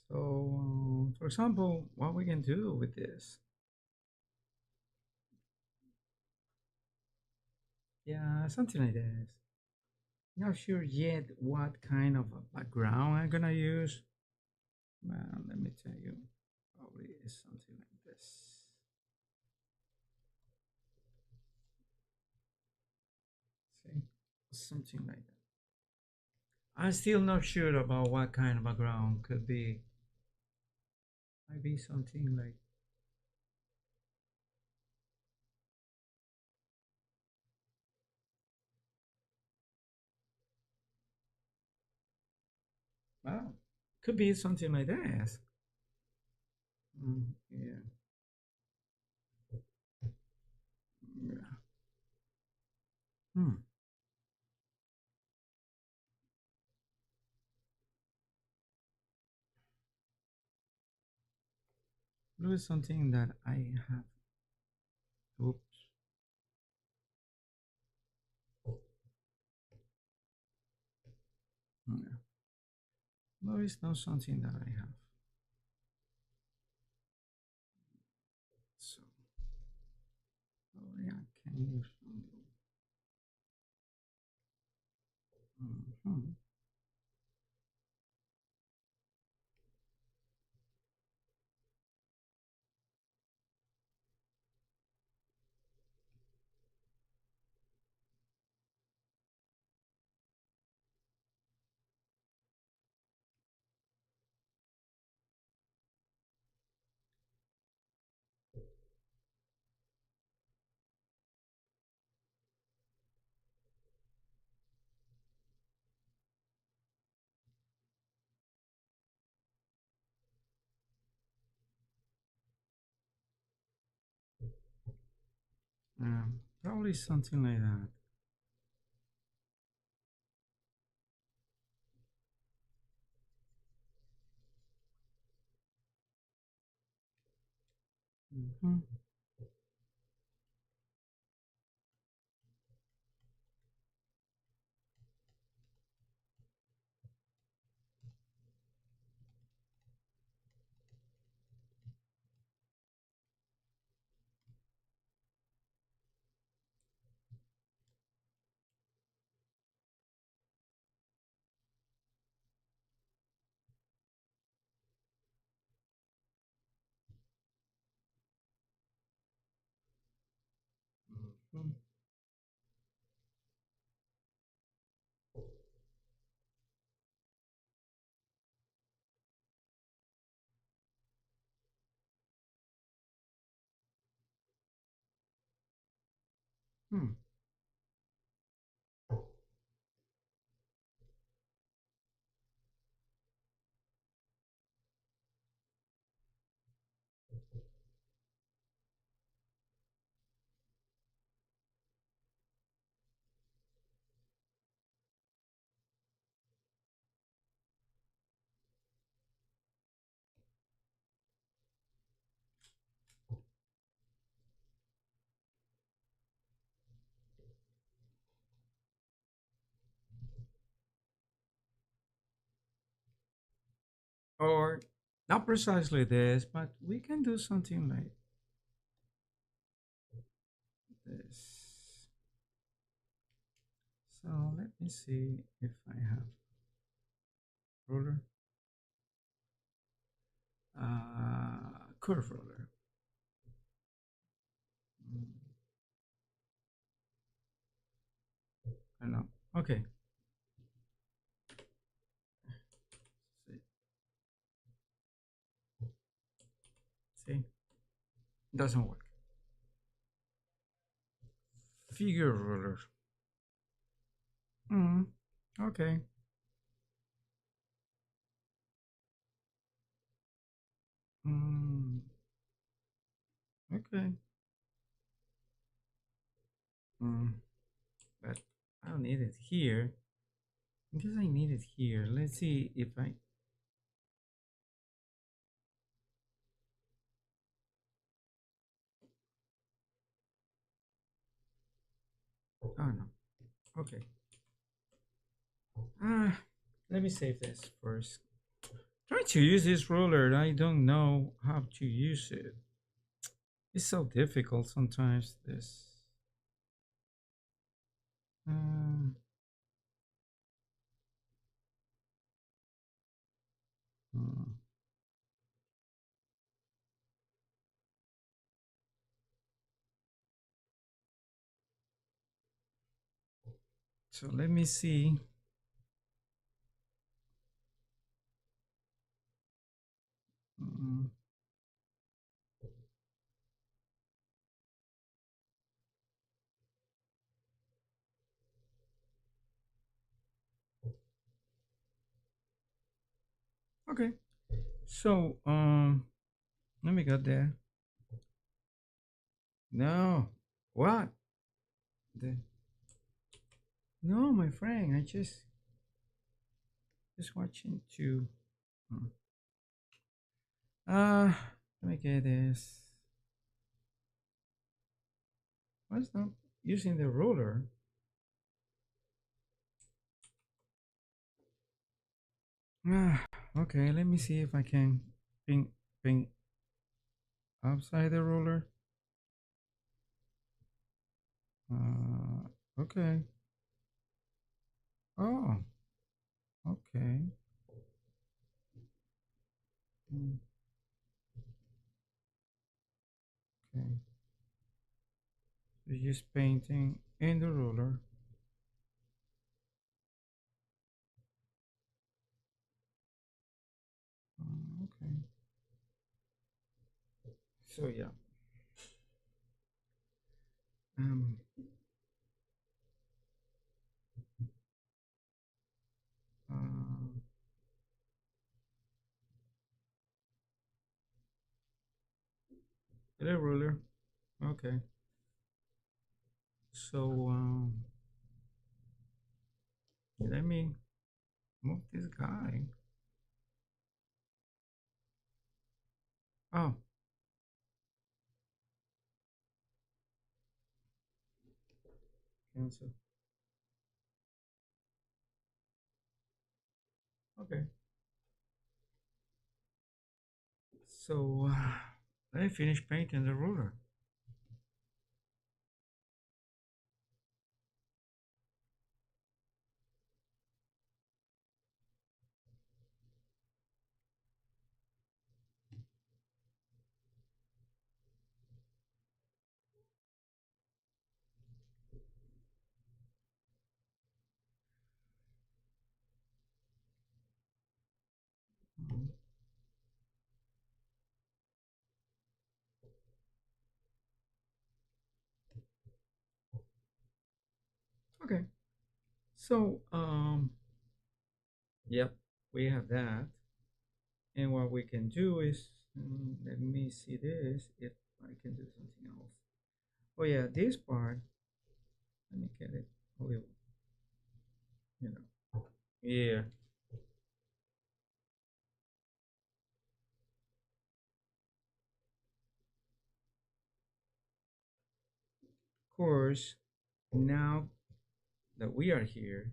[SPEAKER 1] So, for example, what we can do with this? Yeah, something like this. Not sure yet what kind of a background I'm gonna use. Well, let me tell you, probably is something like this. See, something like that. I'm still not sure about what kind of background could be. Might be something like, well, could be something like this. Yeah. Yeah. Hmm. Blue is something that I have. Oops. Yeah. No, it's not something that I have. So, oh yeah, can use. Mm-hmm. Probably something like that. Mm-hmm. Mm-hmm. Hmm. Or not precisely this, but we can do something like this. So let me see if I have ruler, curve ruler. Mm, I know. Okay. See, see, doesn't work. Figure ruler. Mm, okay. Mm, okay. Mm, but I don't need it here. Because I need it here. Let's see if I. Oh no. Okay. Ah, let me save this first. Try to use this ruler. I don't know how to use it. It's so difficult sometimes. This. Uh, hmm. So let me see. Mm, okay. So let me get there. No. What? The, no, my friend. I just watching to. Hmm. Uh, let me get this. Why is not using the ruler? Okay, let me see if I can ping outside the ruler. Okay. Oh, okay. Mm, okay. So just painting in the ruler. Okay. So yeah. Um. Uh, the ruler. Okay. So let me move this guy. Oh, cancel. Okay. So let me finish painting the ruler. Mhm. Okay. So yep, we have that. And what we can do is, let me see this, if I can do something else. Oh yeah, this part, let me get it a little, you know. Yeah, of course, now that we are here,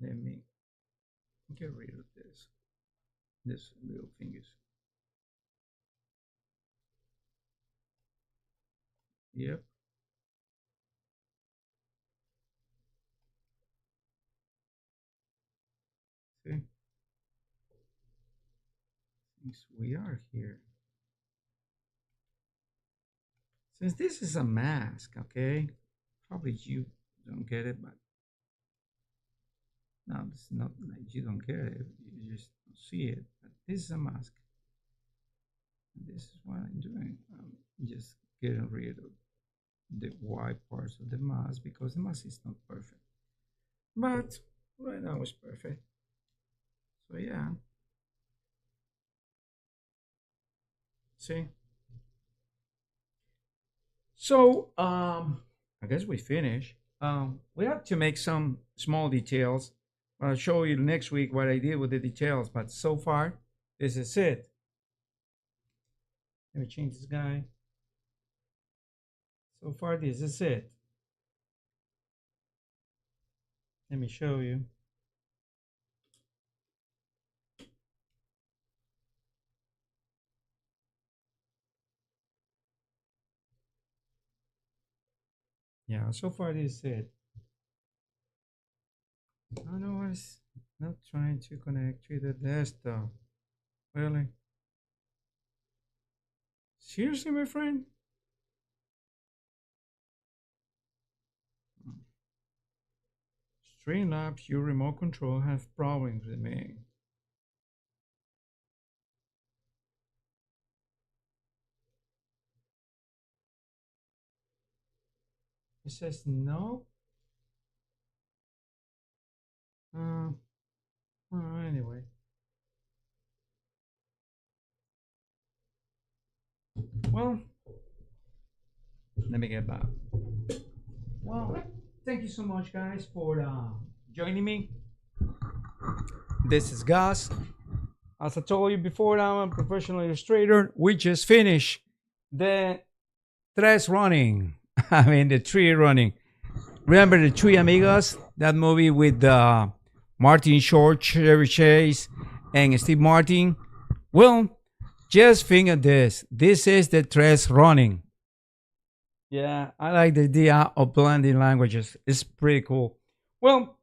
[SPEAKER 1] let me get rid of this little fingers. Yep, see, since we are here, since this is a mask, okay, probably you don't get it, but no, it's not like you don't get it, you just don't see it, but this is a mask. This is what I'm doing. I'm just getting rid of the white parts of the mask because the mask is not perfect. But right now it's perfect. So yeah, see. So I guess we finish. We have to make some small details. I'll show you next week what I did with the details. But so far, this is it. Let me change this guy. So far, this is it. Let me show you. Yeah, so far this is it. I know it's not trying to connect to the desktop. Really? Seriously, my friend? Streamlabs, your remote control have problems with me. It says no. Uh, anyway. Well, let me get back. Well, thank you so much, guys, for joining me. This is Gus. as I told you before, I'm a professional illustrator. We just finished the TRES Ronin. I mean, the Tree Running. Remember the Three Amigos? That movie with Martin Short, Chevy Chase, and Steve Martin? Well, just think of this. This is the TRES Ronin. Yeah, I like the idea of blending languages. It's pretty cool. Well,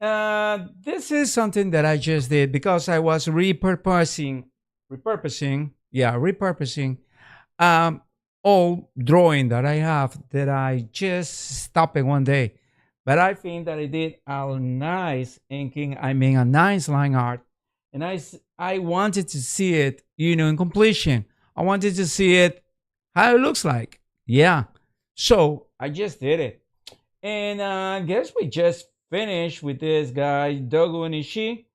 [SPEAKER 1] this is something that I just did because I was repurposing um, old drawing that I have that I just stopped it one day. But I think that I did a nice inking. I mean, a nice line art, and I wanted to see it, in completion. I wanted to see it how it looks like. Yeah. So I just did it. And I guess we just finished with this guy, dogunishi.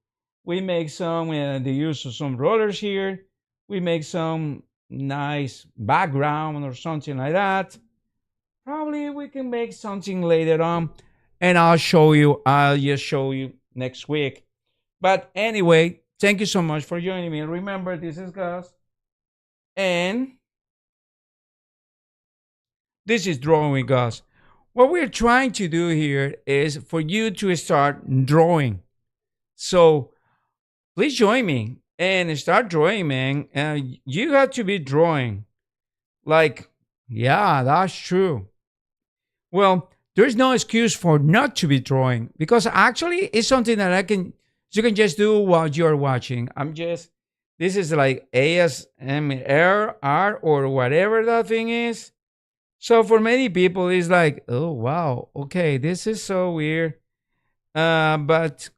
[SPEAKER 1] We make some, the use of some rollers here. We make some nice background or something like that. Probably we can make something later on. And I'll just show you next week. But anyway, thank you so much for joining me. Remember, this is Gus. And this is Drawing with Gus. What we're trying to do here is for you to start drawing. So please join me and start drawing, man. You got to be drawing. Like, yeah, that's true. Well, there's no excuse for not to be drawing because actually it's something that you can just do while you're watching. This is like ASMR art or whatever that thing is. So for many people, it's like, oh, wow, okay, this is so weird. But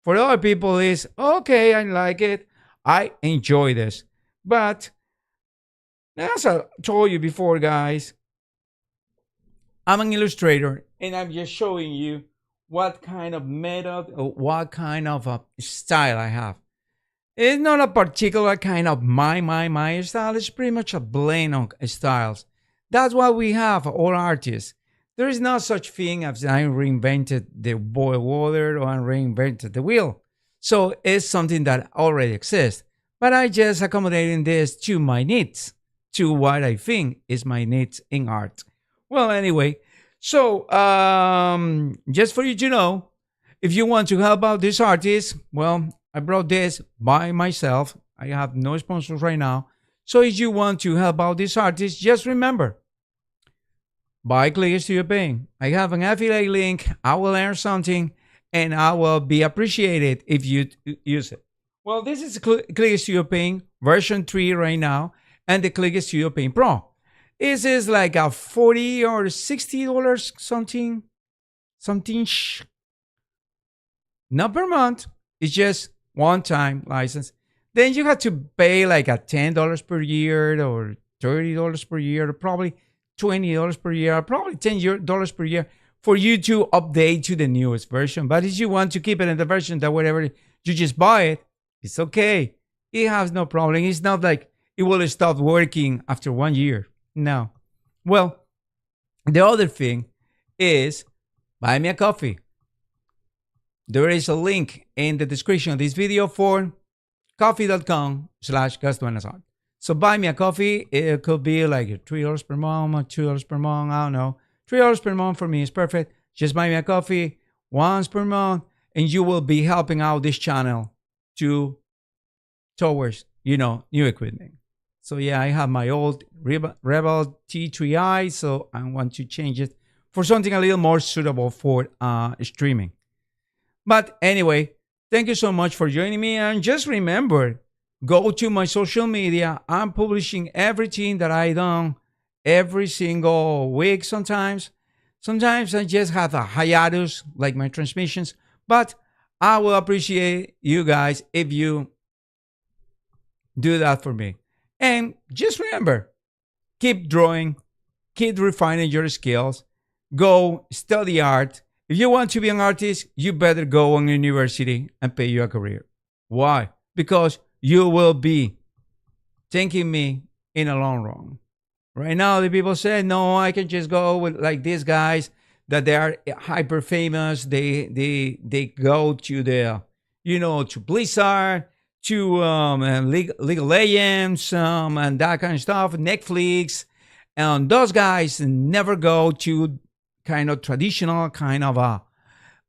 [SPEAKER 1] for other people, it's okay, I like it. I enjoy this. But as I told you before, guys, I'm an illustrator and I'm just showing you what kind of method or what kind of style I have. It's not a particular kind of my style. It's pretty much a blend of styles. That's what we have, all artists. There is no such thing as I reinvented the boiled water or I reinvented the wheel. So it's something that already exists. But I just accommodating this to my needs, to what I think is my needs in art. Well, anyway, so just for you to know, if you want to help out this artist, well, I brought this by myself. I have no sponsors right now. So if you want to help out this artist, just remember, buy Click to Your Paint. I have an affiliate link. I will earn something, and I will be appreciated if you use it. Well, this is Click to Your Paint version 3 right now, and the Click to Your Paint Pro. This is like a $40 or $60 something. Not per month. It's just one-time license. Then you have to pay like a $10 per year or $30 per year, or probably $20 per year, probably $10 per year for you to update to the newest version. But if you want to keep it in the version that whatever you just buy it, it's okay. It has no problem. It's not like it will stop working after 1 year. No. Well, the other thing is buy me a coffee. There is a link in the description of this video for coffee.com/Gus Duenas Art. So buy me a coffee. It could be like $3 per month or $2 per month. I don't know. $3 per month for me is perfect. Just buy me a coffee once per month, and you will be helping out this channel towards new equipment. So yeah, I have my old Rebel T3i, so I want to change it for something a little more suitable for streaming. But anyway, thank you so much for joining me, and just remember, go to my social media. I'm publishing everything that I done every single week sometimes. Sometimes I just have a hiatus, like my transmissions. But I will appreciate you guys if you do that for me. And just remember, keep drawing, keep refining your skills, go study art. If you want to be an artist, you better go on university and pay your career. Why? Because you will be thanking me in the long run. Right now, the people say, no, I can just go with like these guys that they are hyper famous. They go to the, to Blizzard, to League of Legends and that kind of stuff, Netflix, and those guys never go to kind of traditional kind of a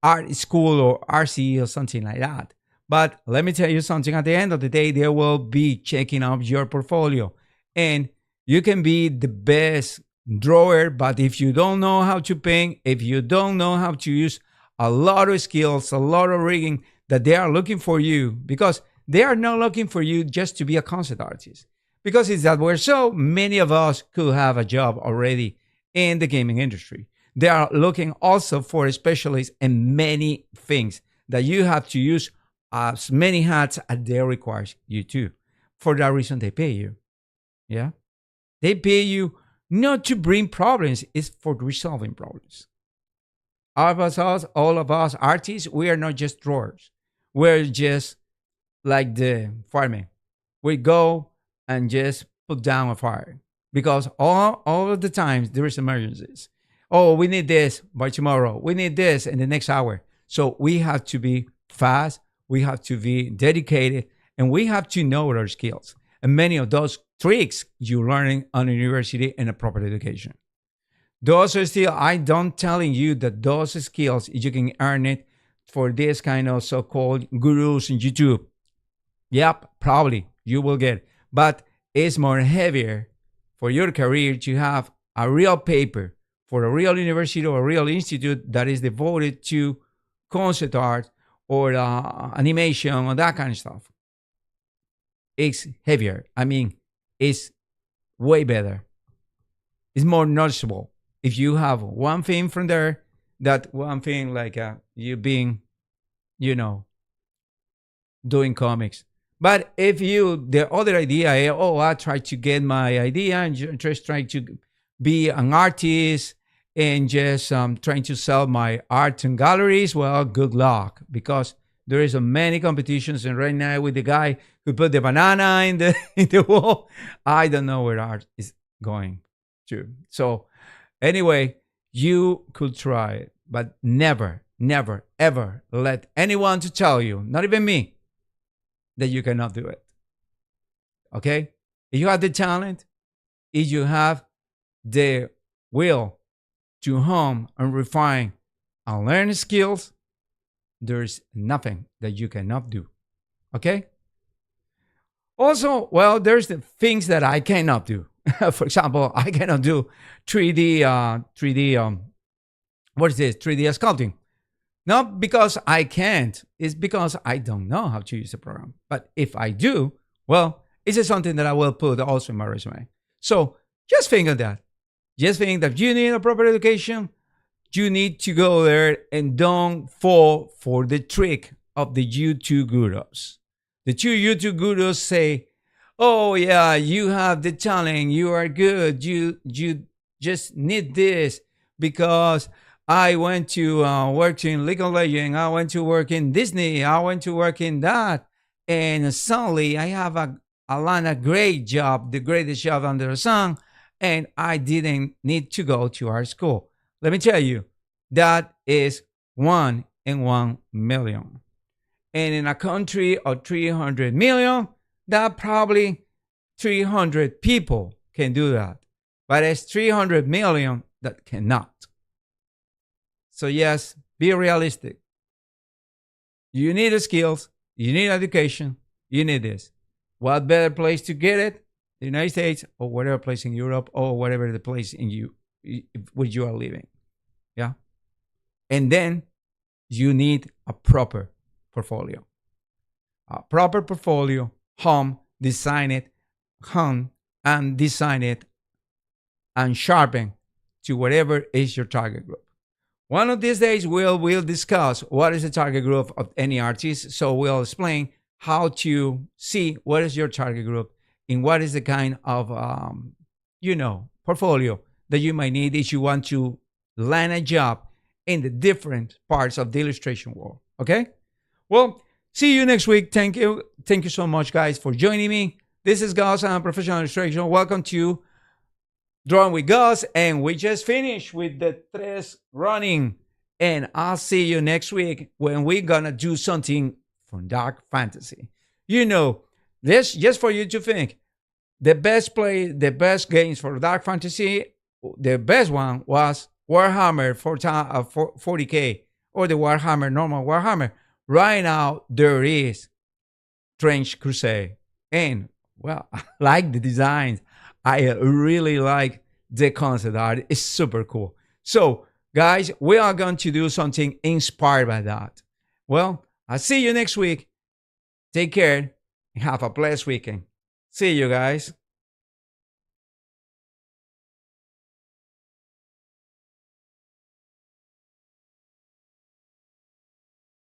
[SPEAKER 1] art school or artsy or something like that. But let me tell you something. At the end of the day, they will be checking up your portfolio, and you can be the best drawer, but if you don't know how to paint, if you don't know how to use a lot of skills, a lot of rigging that they are looking for you, because they are not looking for you just to be a concept artist, because it's that where so many of us could have a job already in the gaming industry. They are looking also for specialists in many things that you have to use as many hats as they require you to. For that reason, they pay you. Yeah. They pay you not to bring problems, it's for resolving problems. All of us artists, we are not just drawers. We're just like the firemen. We go and just put down a fire because all of the times there is emergencies. Oh, we need this by tomorrow. We need this in the next hour. So we have to be fast. We have to be dedicated, and we have to know our skills. And many of those tricks you learning on university and a proper education. Those are still, I don't telling you that those skills, you can earn it for this kind of so-called gurus in YouTube. Yep, probably you will get. But it's more heavier for your career to have a real paper for a real university or a real institute that is devoted to concept art or animation or that kind of stuff. It's heavier. I mean, it's way better. It's more noticeable. If you have one thing from there, that one thing like you being, doing comics. But if the other idea is, I try to get my idea and just try to be an artist and just trying to sell my art in galleries, well, good luck, because there is many competitions, and right now with the guy who put the banana in the wall, I don't know where art is going to. So anyway, you could try it, but never, never, ever let anyone to tell you, not even me, that you cannot do it. Okay? If you have the talent, if you have the will to hone and refine and learn skills, there's nothing that you cannot do. Okay? Also, well, there's the things that I cannot do. For example, I cannot do 3D, what is this? 3D sculpting. Not because I can't, it's because I don't know how to use the program. But if I do, well, it's just something that I will put also in my resume. So just think of that. Just think that you need a proper education. You need to go there and don't fall for the trick of the YouTube gurus. The two YouTube gurus say, oh yeah, you have the talent, you are good, you just need this because I went to work in League of Legends, I went to work in Disney, I went to work in that, and suddenly I have a great job, the greatest job under the sun, and I didn't need to go to art school. Let me tell you, that is 1 in 1 million. And in a country of 300 million, that probably 300 people can do that. But it's 300 million that cannot. So yes, be realistic. You need the skills, you need education, you need this. What better place to get it? The United States or whatever place in Europe or whatever the place in where you are living. Yeah. And then you need a proper portfolio. A proper portfolio, design it, and design it and sharpen to whatever is your target group. One of these days, we'll discuss what is the target group of any artist. So we'll explain how to see what is your target group and what is the kind of, portfolio that you might need if you want to land a job in the different parts of the illustration world. Okay? Well, see you next week. Thank you. Thank you so much, guys, for joining me. This is Gus. I'm a professional illustrator. Welcome to Drawing with Gus. And we just finished with the TRES Ronin. And I'll see you next week when we're going to do something from dark fantasy. You know, this just for you to think. The best games for Dark Fantasy, the best one was Warhammer 40K or the Warhammer, normal Warhammer. Right now, there is Trench Crusade. And, well, I like the designs. I really like the concept art. It's super cool. So, guys, we are going to do something inspired by that. Well, I'll see you next week. Take care and have a blessed weekend. See you guys.